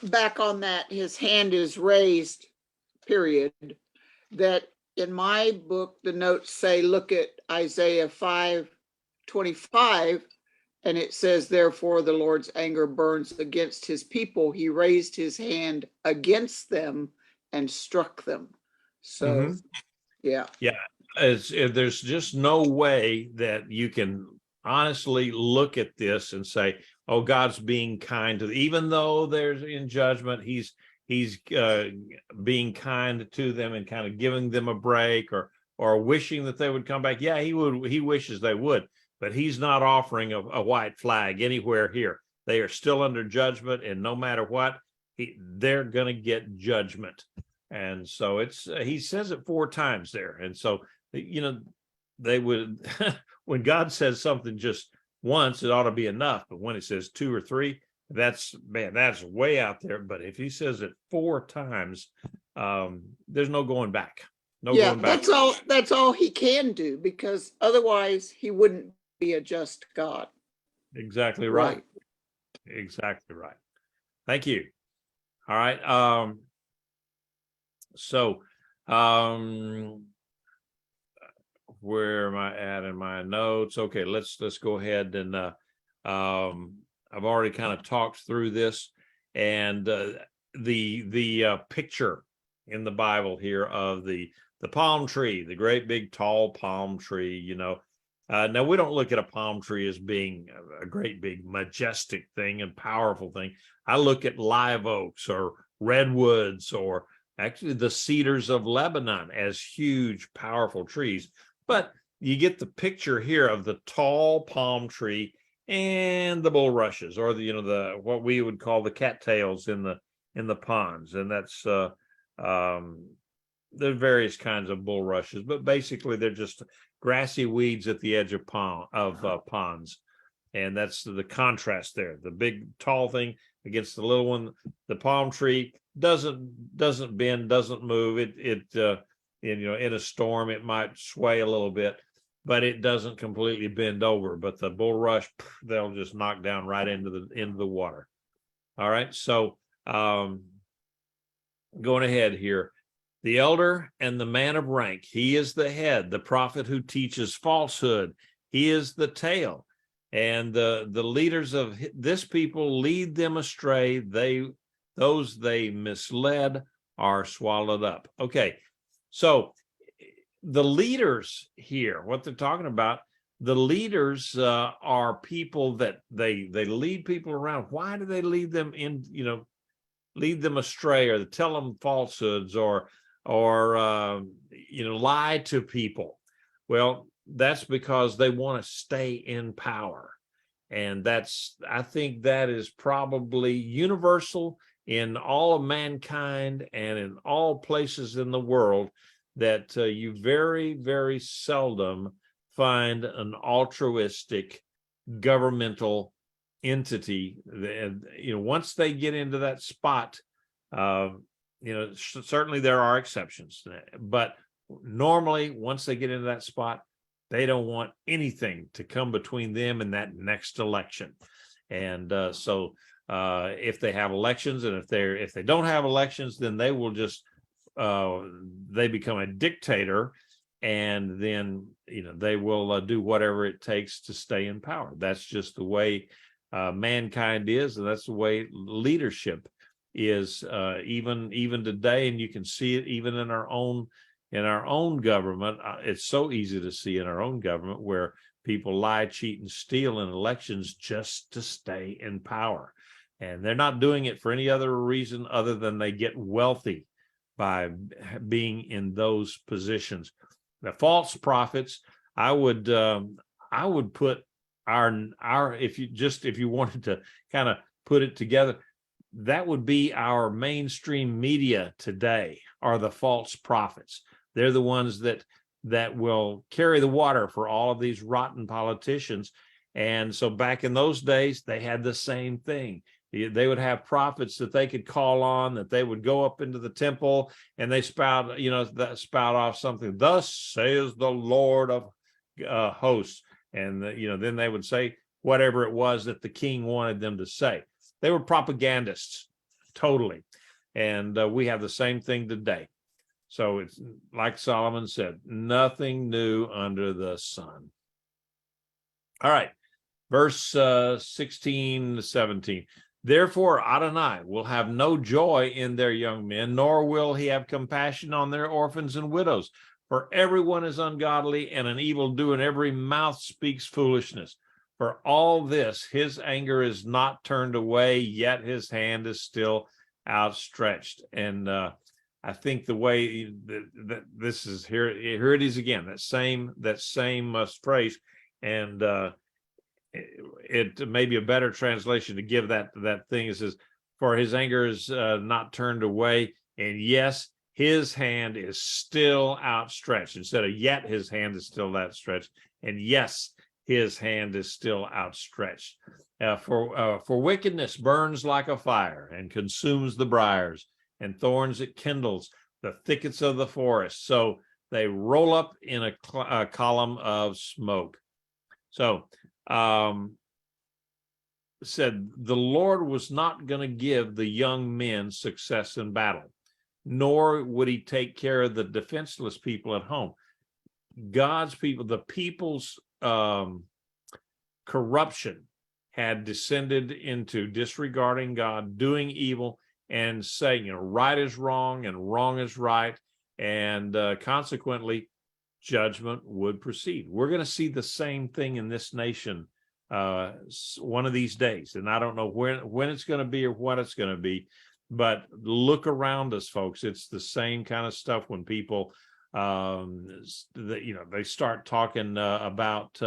back on that, his hand is raised, period. That in my book, the notes say, look at Isaiah 5:25, and it says, therefore the Lord's anger burns against his people. He raised his hand against them and struck them. So, yeah. There's just no way that you can honestly look at this and say, oh, God's being kind to them. Even though there's in judgment, he's being kind to them and kind of giving them a break or wishing that they would come back. Yeah, he wishes they would, but he's not offering a white flag anywhere here. They are still under judgment, and no matter what, they're going to get judgment. And so he says it 4 times there. And so, they would, when God says something just once, it ought to be enough. But when it says 2 or 3, that's way out there. But if he says it 4 times, there's no going back. Going back. That's all he can do, because otherwise he wouldn't be a just God. Exactly right. Exactly right. Thank you. All right. So where am I at in my notes? Okay, let's go ahead and I've already kind of talked through this, and the picture in the Bible here of the palm tree, the great big tall palm tree. Now we don't look at a palm tree as being a great big majestic thing and powerful thing. I look at live oaks or redwoods or actually the cedars of Lebanon as huge, powerful trees. But you get the picture here of the tall palm tree and the bulrushes, or the what we would call the cattails in the ponds, and that's there's various kinds of bulrushes, but basically they're just grassy weeds at the edge of ponds, and that's the contrast there. The big tall thing against the little one. The palm tree doesn't bend, doesn't move. In a storm it might sway a little bit, but it doesn't completely bend over. But the bulrush, they'll just knock down right into the water. All right, so going ahead here, the elder and the man of rank, he is the head. The prophet who teaches falsehood, he is the tail. And the leaders of this people lead them astray. Those they misled are swallowed up. Okay, so the leaders here, what they're talking about, the leaders are people that they lead people around. Why do they lead them lead them astray, or tell them falsehoods, or lie to people? Well, that's because they want to stay in power. And I think that is probably universal in all of mankind and in all places in the world, that you very, very seldom find an altruistic governmental entity. Once they get into that spot, certainly there are exceptions, but normally once they get into that spot, they don't want anything to come between them and that next election. And so if they have elections, and if they don't have elections, then they will just they become a dictator, and then they will do whatever it takes to stay in power. That's just the way mankind is, and that's the way leadership is, even today. And you can see it even in our own government. It's so easy to see in our own government where people lie, cheat, and steal in elections just to stay in power. And they're not doing it for any other reason other than they get wealthy by being in those positions. The false prophets, I would put our if you wanted to kind of put it together, that would be our mainstream media today, are the false prophets. They're the ones that will carry the water for all of these rotten politicians. And so back in those days, they had the same thing. They would have prophets that they could call on, that they would go up into the temple and they spout off something. Thus says the Lord of hosts. And, then they would say whatever it was that the king wanted them to say. They were propagandists, totally. And we have the same thing today. So it's like Solomon said, nothing new under the sun. All right, verse 16 to 17. Therefore, Adonai will have no joy in their young men, nor will he have compassion on their orphans and widows. For everyone is ungodly and an evildoer, and every mouth speaks foolishness. For all this, his anger is not turned away, yet his hand is still outstretched. And I think the way that this is here it is again, that same phrase, and it may be a better translation to give that thing. It says, for his anger is not turned away, and yes, his hand is still outstretched. Instead of yet, his hand is still outstretched, and yes, his hand is still outstretched. For wickedness burns like a fire and consumes the briars, and thorns it kindles the thickets of the forest. So they roll up in a column of smoke. So said the Lord was not going to give the young men success in battle, nor would he take care of the defenseless people at home. God's people, the people's corruption had descended into disregarding God, doing evil, and saying, right is wrong and wrong is right, and consequently, judgment would proceed. We're going to see the same thing in this nation one of these days, and I don't know when it's going to be or what it's going to be, but look around us, folks. It's the same kind of stuff when people they start talking about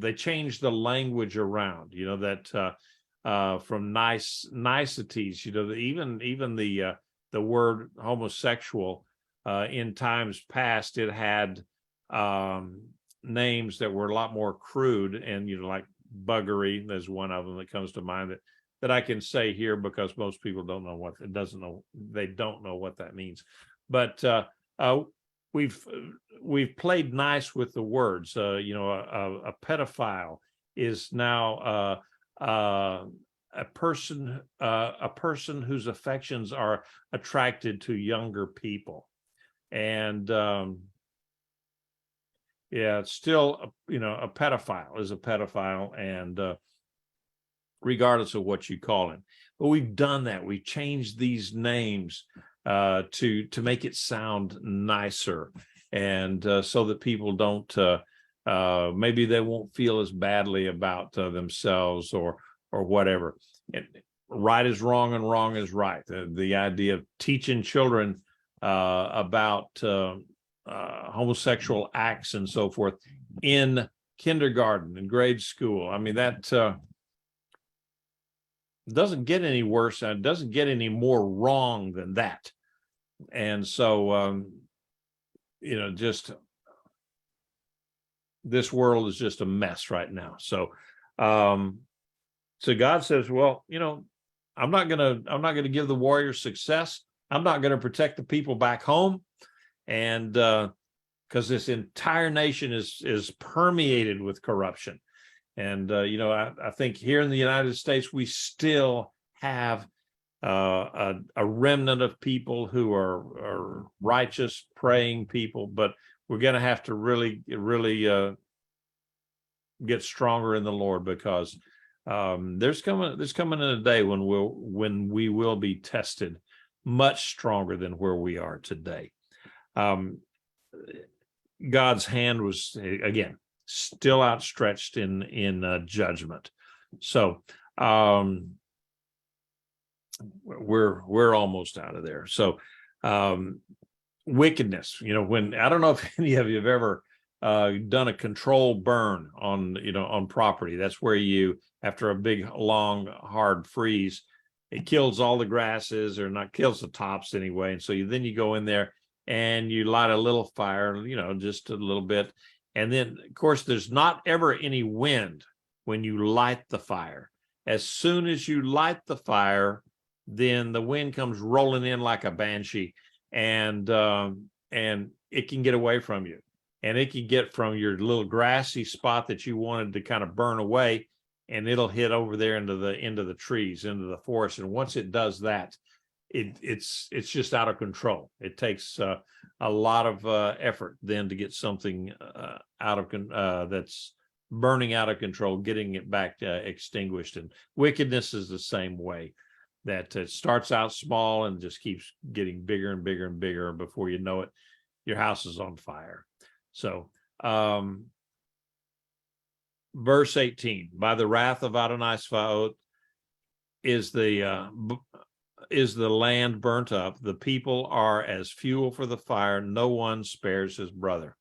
they change the language around, that from niceties, even the word homosexual in times past, it had names that were a lot more crude, and like buggery, there's one of them that comes to mind that I can say here because most people don't know what that means. But we've played nice with the words. A pedophile is now a person whose affections are attracted to younger people, and it's still a pedophile is a pedophile, and regardless of what you call him. But we've done that. We've changed these names to make it sound nicer, and so that people don't maybe they won't feel as badly about themselves or whatever. And right is wrong and wrong is right. The idea of teaching children about homosexual acts and so forth in kindergarten and grade school. I mean, that doesn't get any worse, and it doesn't get any more wrong than that. And so, just this world is just a mess right now. So, so God says, well, I'm not gonna give the warriors success. I'm not gonna protect the people back home, and because this entire nation is permeated with corruption. And I think here in the United States we still have a remnant of people who are righteous, praying people, but we're going to have to really get stronger in the Lord, because there's coming in a day when we will be tested much stronger than where we are today. God's hand was again still outstretched in judgment. So we're almost out of there. So wickedness, when I don't know if any of you have ever done a controlled burn on, on property. That's where you, after a big, long, hard freeze, it kills all the grasses, or not kills the tops anyway. And so then you go in there and you light a little fire, just a little bit. And then, of course, there's not ever any wind when you light the fire. As soon as you light the fire, then the wind comes rolling in like a banshee, and it can get away from you. And it can get from your little grassy spot that you wanted to kind of burn away, and it'll hit over there into the trees, into the forest. And once it does that, it's just out of control. It takes a lot of effort then to get something out of that's burning out of control, getting it back extinguished. And wickedness is the same way, that it starts out small and just keeps getting bigger and bigger and bigger. Before you know it, your house is on fire. So verse 18, by the wrath of Adonai Svaot is the land burnt up. The people are as fuel for the fire. No one spares his brother.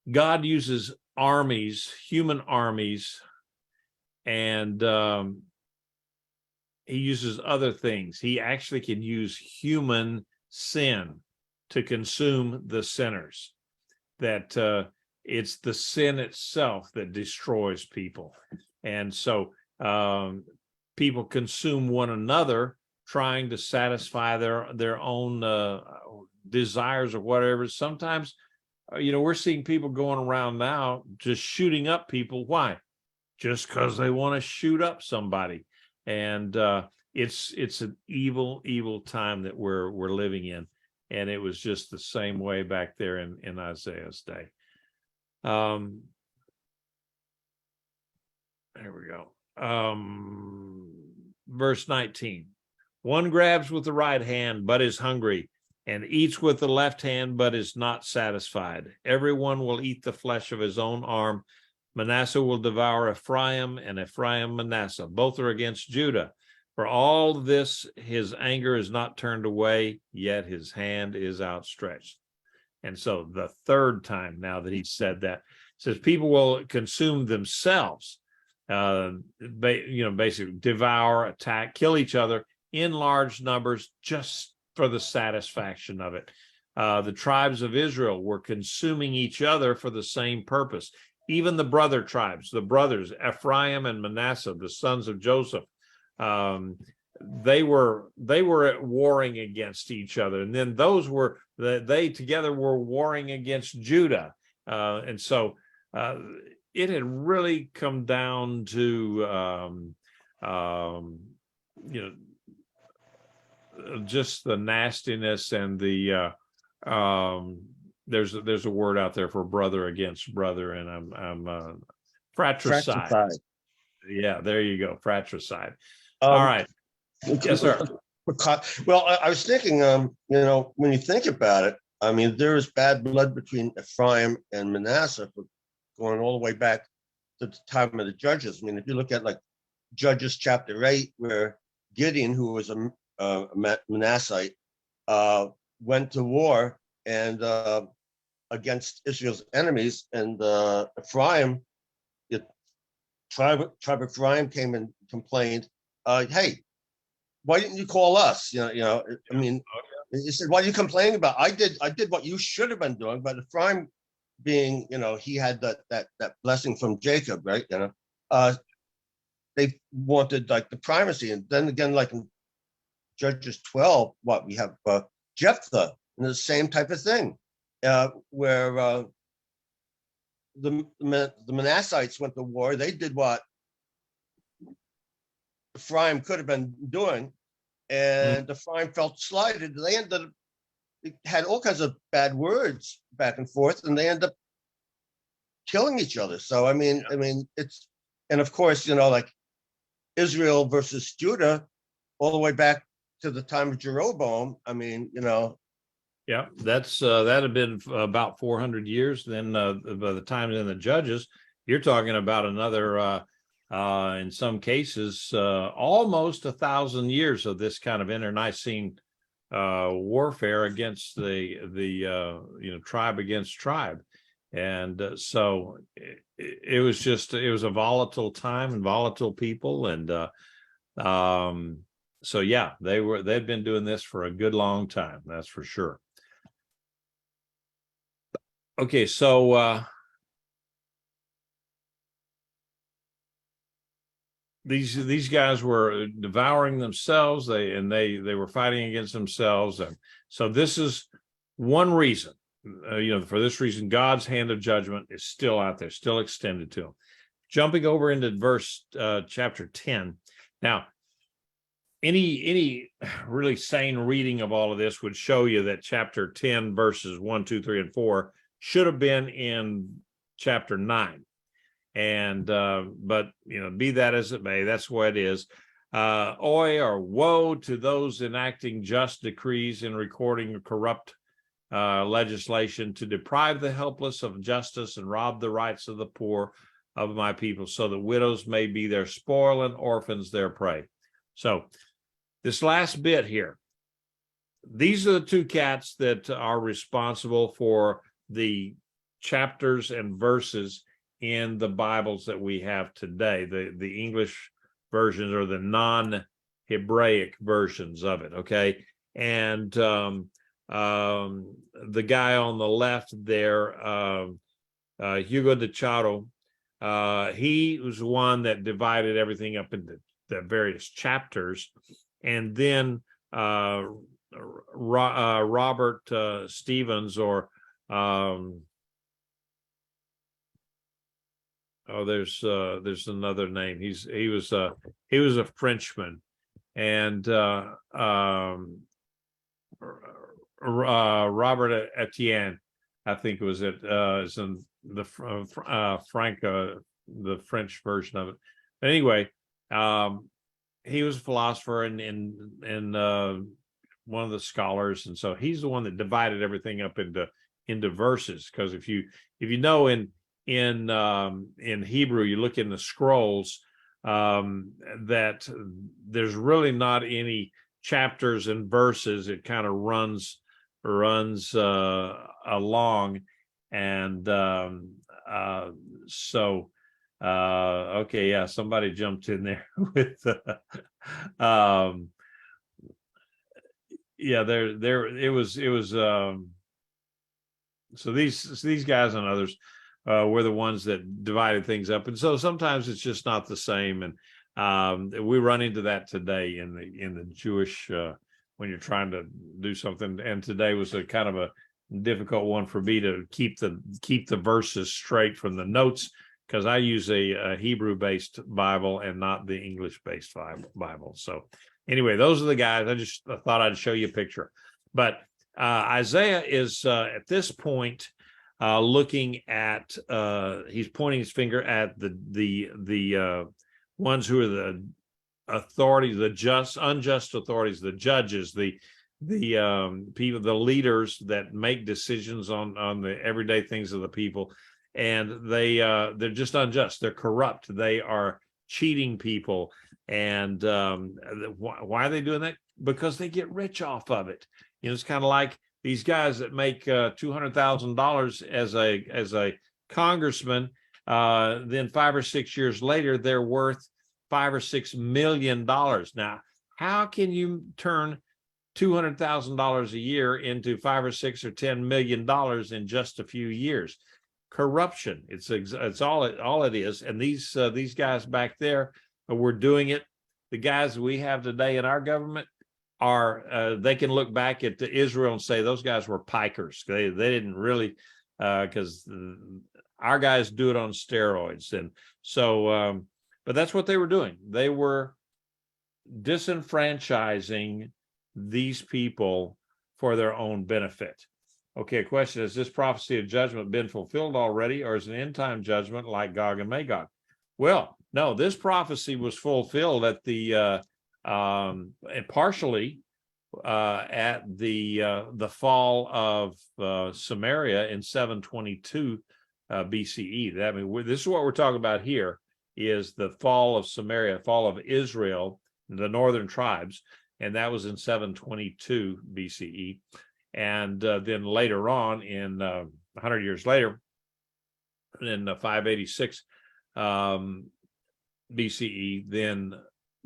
God uses armies, human armies, and he uses other things. He actually can use human sin to consume the sinners. That it's the sin itself that destroys people. And so people consume one another, trying to satisfy their own desires or whatever. Sometimes, we're seeing people going around now just shooting up people. Why? Just because they want to shoot up somebody. And it's an evil time that we're living in. And it was just the same way back there in Isaiah's day. There we go. Verse 19. One grabs with the right hand, but is hungry, and eats with the left hand, but is not satisfied. Everyone will eat the flesh of his own arm. Manasseh will devour Ephraim, and Ephraim Manasseh. Both are against Judah. For all this, his anger is not turned away, yet his hand is outstretched. And so the third time now that he said that, says people will consume themselves, basically devour, attack, kill each other in large numbers just for the satisfaction of it. The tribes of Israel were consuming each other for the same purpose. Even the brother tribes, the brothers, Ephraim and Manasseh, the sons of Joseph, they were warring against each other, and then they together were warring against Judah, and so it had really come down to just the nastiness and the there's a word out there for brother against brother, and I'm fratricide. Yeah, there you go, fratricide. All right. Yes, sir. Well, I was thinking, when you think about it, I mean, there is bad blood between Ephraim and Manasseh going all the way back to the time of the Judges. I mean, if you look at like Judges chapter 8, where Gideon, who was a Manassite, went to war and against Israel's enemies, and Ephraim, the tribe of Ephraim came and complained, hey, why didn't you call us? I mean, he said, what are you complaining about? I did what you should have been doing. But Ephraim, being, he had that blessing from Jacob, right? They wanted like the primacy. And then again, like in Judges 12, we have Jephthah, and the same type of thing, where the Manassites went to war. They did what Ephraim could have been doing, and Ephraim felt slighted. They had all kinds of bad words back and forth, and they ended up killing each other. So I mean, it's, and of course, like Israel versus Judah, all the way back to the time of Jeroboam. I mean, Yeah, that had been about 400 years. Then by the time in the Judges, you're talking about another, in some cases, almost 1,000 years of this kind of internecine warfare against the tribe against tribe. And so it was a volatile time and volatile people. And so, yeah, they'd been doing this for a good long time. That's for sure. Okay, so these guys were devouring themselves. They were fighting against themselves, and so this is one reason. For this reason, God's hand of judgment is still out there, still extended to them. Jumping over into verse chapter 10. Now, any really sane reading of all of this would show you that chapter 10, verses 1, 2, 3, and 4 should have been in chapter 9. And but be that as it may, that's what it is. Oi, or woe to those enacting just decrees and recording corrupt legislation to deprive the helpless of justice and rob the rights of the poor of my people, so that widows may be their spoil and orphans their prey. So this last bit here, these are the two cats that are responsible for the chapters and verses in the Bibles that we have today, the English versions or the non-Hebraic versions of it. Okay. And the guy on the left there, Hugo de Charo, he was the one that divided everything up into the various chapters. And then Robert Stevens, or there's another name. He was a Frenchman, and Robert Etienne, I think it was it. Is in the the French version of it. But anyway, he was a philosopher and one of the scholars, and so he's the one that divided everything up into verses. Because if you know in Hebrew, you look in the scrolls, that there's really not any chapters and verses. It kind of runs along, and okay, yeah, somebody jumped in there with yeah, there it was so these guys and others were the ones that divided things up, and so sometimes it's just not the same. And we run into that today in the Jewish when you're trying to do something. And today was a kind of a difficult one for me to keep the verses straight from the notes, because I use a Hebrew-based Bible and not the English-based Bible. So anyway, those are the guys. I just thought I'd show you a picture. But Isaiah is at this point looking at, he's pointing his finger at the ones who are the authorities, the unjust authorities, the judges, the people, the leaders that make decisions on the everyday things of the people. And they're just unjust. They're corrupt. They are cheating people. And why are they doing that? Because they get rich off of it. It's kind of like these guys that make $200,000 as a congressman. Then 5 or 6 years later, they're worth $5 or $6 million. Now, how can you turn $200,000 a year into $5 or $6 or $10 million in just a few years? Corruption. It's all it is. And these guys back there were doing it. The guys we have today in our government are they can look back at Israel and say those guys were pikers. They didn't really, because our guys do it on steroids. And so but that's what they were doing. They were disenfranchising these people for their own benefit. Okay, a question: has this prophecy of judgment been fulfilled already, or is an end-time judgment like Gog and Magog? Well, no, this prophecy was fulfilled at the partially at the fall of Samaria in 722 BCE. This is what we're talking about here, is the fall of Samaria, fall of Israel, the northern tribes. and that was in 722 BCE. And then later on, in 100 years later, in 586 BCE, then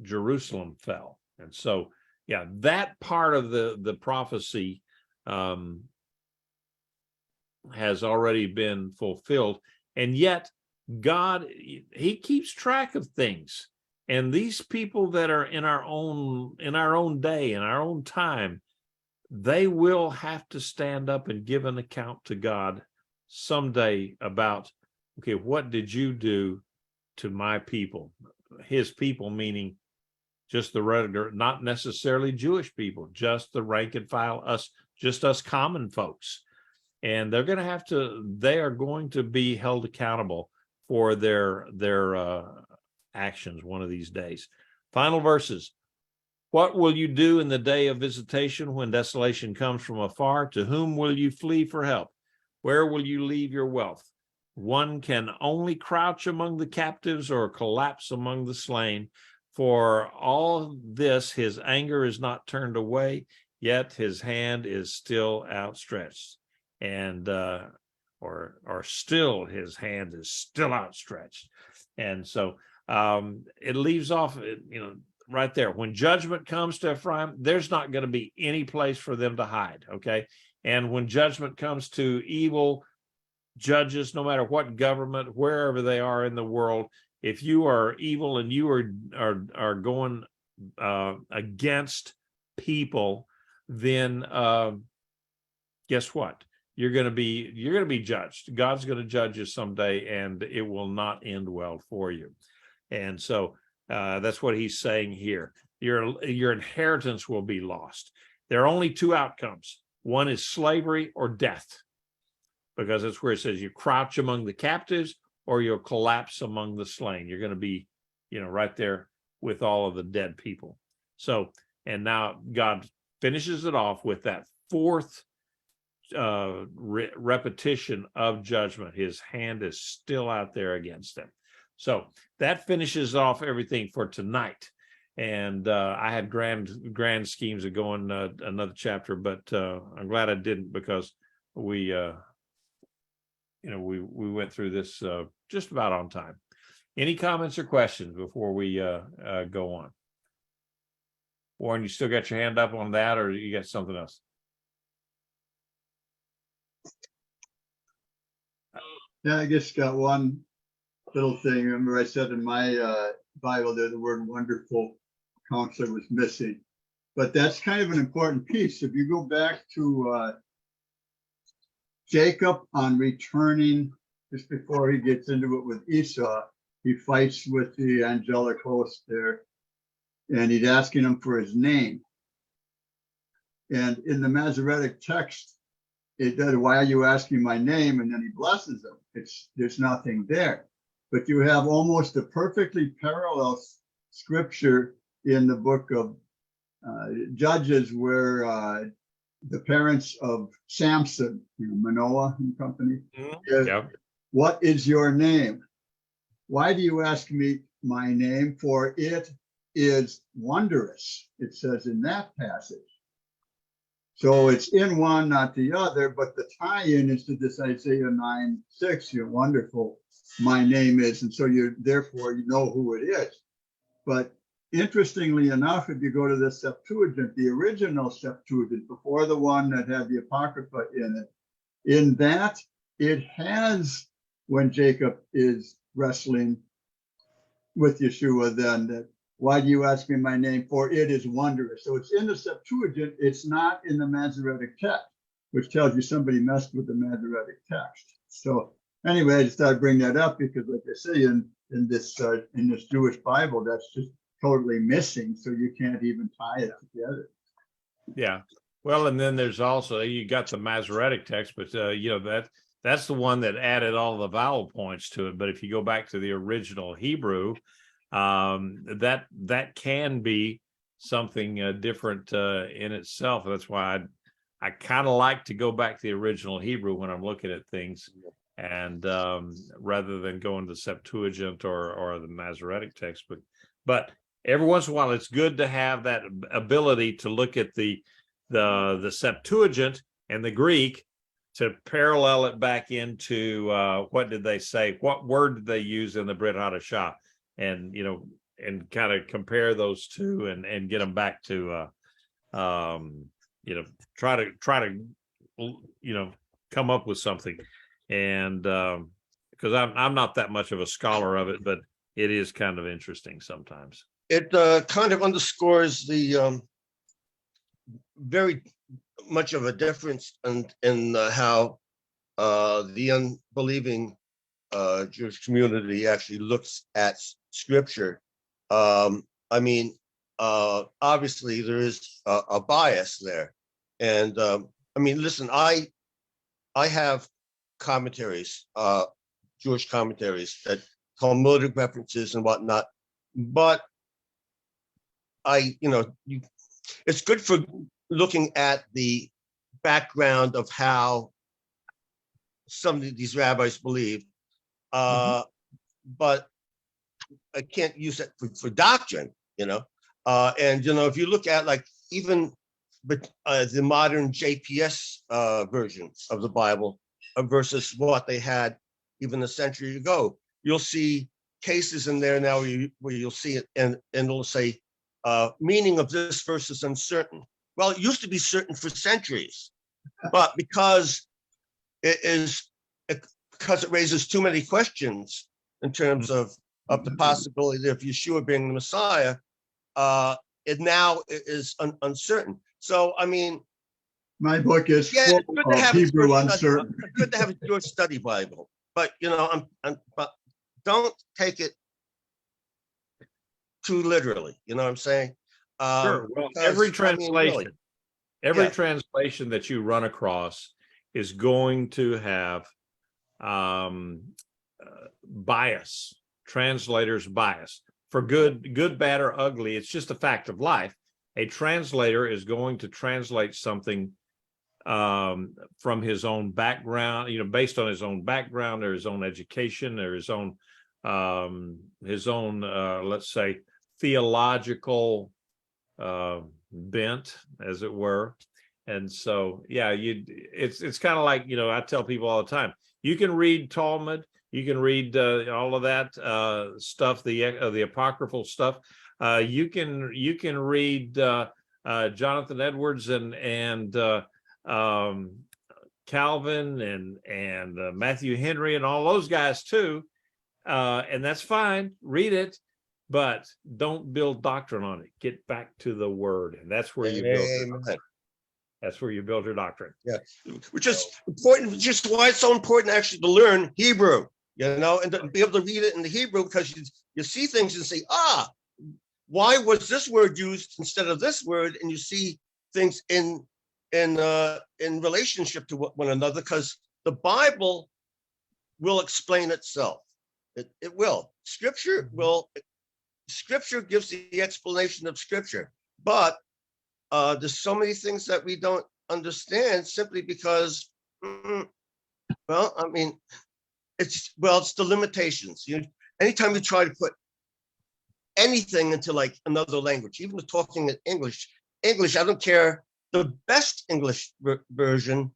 Jerusalem fell. And so, yeah, that part of the prophecy has already been fulfilled. And yet God, he keeps track of things. And these people that are in our own day, in our own time, they will have to stand up and give an account to God someday about, okay, what did you do to my people? His people, meaning just the regular, not necessarily Jewish people, just the rank and file, us common folks. And they are going to be held accountable for their actions one of these days. Final verses. What will you do in the day of visitation when desolation comes from afar? To whom will you flee for help? Where will you leave your wealth? One can only crouch among the captives or collapse among the slain. For all this, his anger is not turned away, yet his hand is still outstretched. And or still his hand is still outstretched. And so it leaves off, right there. When judgment comes to Ephraim, there's not going to be any place for them to hide. Okay. And when judgment comes to evil judges, no matter what government, wherever they are in the world, if you are evil and you are going against people, then guess what? You're going to be judged. God's going to judge you someday, and it will not end well for you. And so that's what he's saying here. Your inheritance will be lost. There are only two outcomes. One is slavery or death, because that's where it says you crouch among the captives or you'll collapse among the slain. You're going to be, right there with all of the dead people. So, and now God finishes it off with that fourth repetition of judgment. His hand is still out there against them. So that finishes off everything for tonight. And I had grand schemes of going another chapter, but I'm glad I didn't, because we went through this just about on time. Any comments or questions before we go on? Warren, you still got your hand up on that, or you got something else? Yeah, I just got one little thing. Remember I said in my Bible there the word wonderful counselor was missing. But that's kind of an important piece. If you go back to Jacob on returning, just before he gets into it with Esau, he fights with the angelic host there, and he's asking him for his name. And in the Masoretic text, it does, why are you asking my name? And then he blesses him. There's nothing there. But you have almost a perfectly parallel scripture in the book of Judges, where the parents of Samson, Manoah and company, what is your name? Why do you ask me my name? For it is wondrous, it says in that passage. So it's in one, not the other, but the tie-in is to this Isaiah 9:6, you're wonderful, my name is, and so therefore you know who it is. But interestingly enough, if you go to the Septuagint, the original Septuagint, before the one that had the Apocrypha in it, in that it has, when Jacob is wrestling with Yeshua, then that, why do you ask me my name? For it is wondrous. So it's in the Septuagint. It's not in the Masoretic text, which tells you somebody messed with the Masoretic text. So anyway, I just thought I'd bring that up because, like I say, in this Jewish Bible, that's just totally missing. So you can't even tie it together. Yeah. Well, and then there's also, you got the Masoretic text, but that's the one that added all the vowel points to it. But if you go back to the original Hebrew, that can be something different in itself. That's why I kind of like to go back to the original Hebrew when I'm looking at things, and rather than going to Septuagint or the Masoretic text. But every once in a while, it's good to have that ability to look at the Septuagint and the Greek to parallel it back into what did they say? What word did they use in the Brit Hadashah? And, you know, and kind of compare those two and get them back to, you know, try to, you know, come up with something. And because I'm not that much of a scholar of it, but it is kind of interesting sometimes. It kind of underscores the very much of a difference in how the unbelieving Jewish community actually looks at scripture. I mean, obviously there is a bias there. And I mean, listen, I have commentaries, Jewish commentaries that Talmudic references and whatnot, but you know, it's good for looking at the background of how some of these rabbis believe, but I can't use that for doctrine, you know. And you know, if you look at like even the modern JPS version of the Bible versus what they had even a century ago, you'll see cases in there now where you'll see it and it'll say meaning of this verse is uncertain. Well, it used to be certain for centuries, but because it raises too many questions in terms of the possibility of Yeshua being the Messiah, it now is uncertain. So, I mean, My book is yeah, it's full good to of have Hebrew uncertain. it's good to have a Jewish study Bible, but you know, but don't take it too literally. You know what I'm saying? Sure. Well, Because, every I mean, really, every yeah. translation that you run across is going to have bias, translator's bias, for good, bad, or ugly. It's just a fact of life. A translator is going to translate something from his own background, you know, based on his own background or his own education or his own let's say theological bent, as it were. And so, yeah, it's kind of like, you know, I tell people all the time, you can read Talmud, you can read all of that stuff, the apocryphal stuff. You can read Jonathan Edwards and Calvin and Matthew Henry and all those guys too, and that's fine. Read it, but don't build doctrine on it. Get back to the Word, and that's where you build your doctrine. That's where you build your doctrine. Yeah, which is important. Just why it's so important actually to learn Hebrew, you know, and to be able to read it in the Hebrew, because you see things and say, why was this word used instead of this word? And you see things in relationship to one another, because the Bible will explain itself. It will. Scripture gives the explanation of Scripture, but there's so many things that we don't understand simply because, well, I mean, it's the limitations. Anytime you try to put anything into like another language, even talking in English, I don't care the best English version.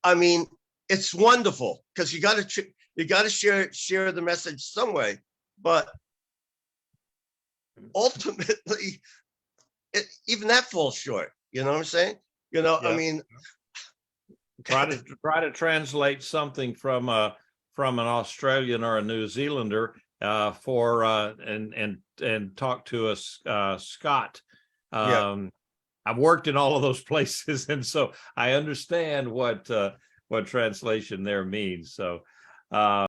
I mean, it's wonderful because you got to share the message some way, but ultimately, even that falls short. You know what I'm saying? You know, yeah. I mean, try to translate something from an Australian or a New Zealander and talk to a Scot. I've worked in all of those places, and so I understand what translation there means. So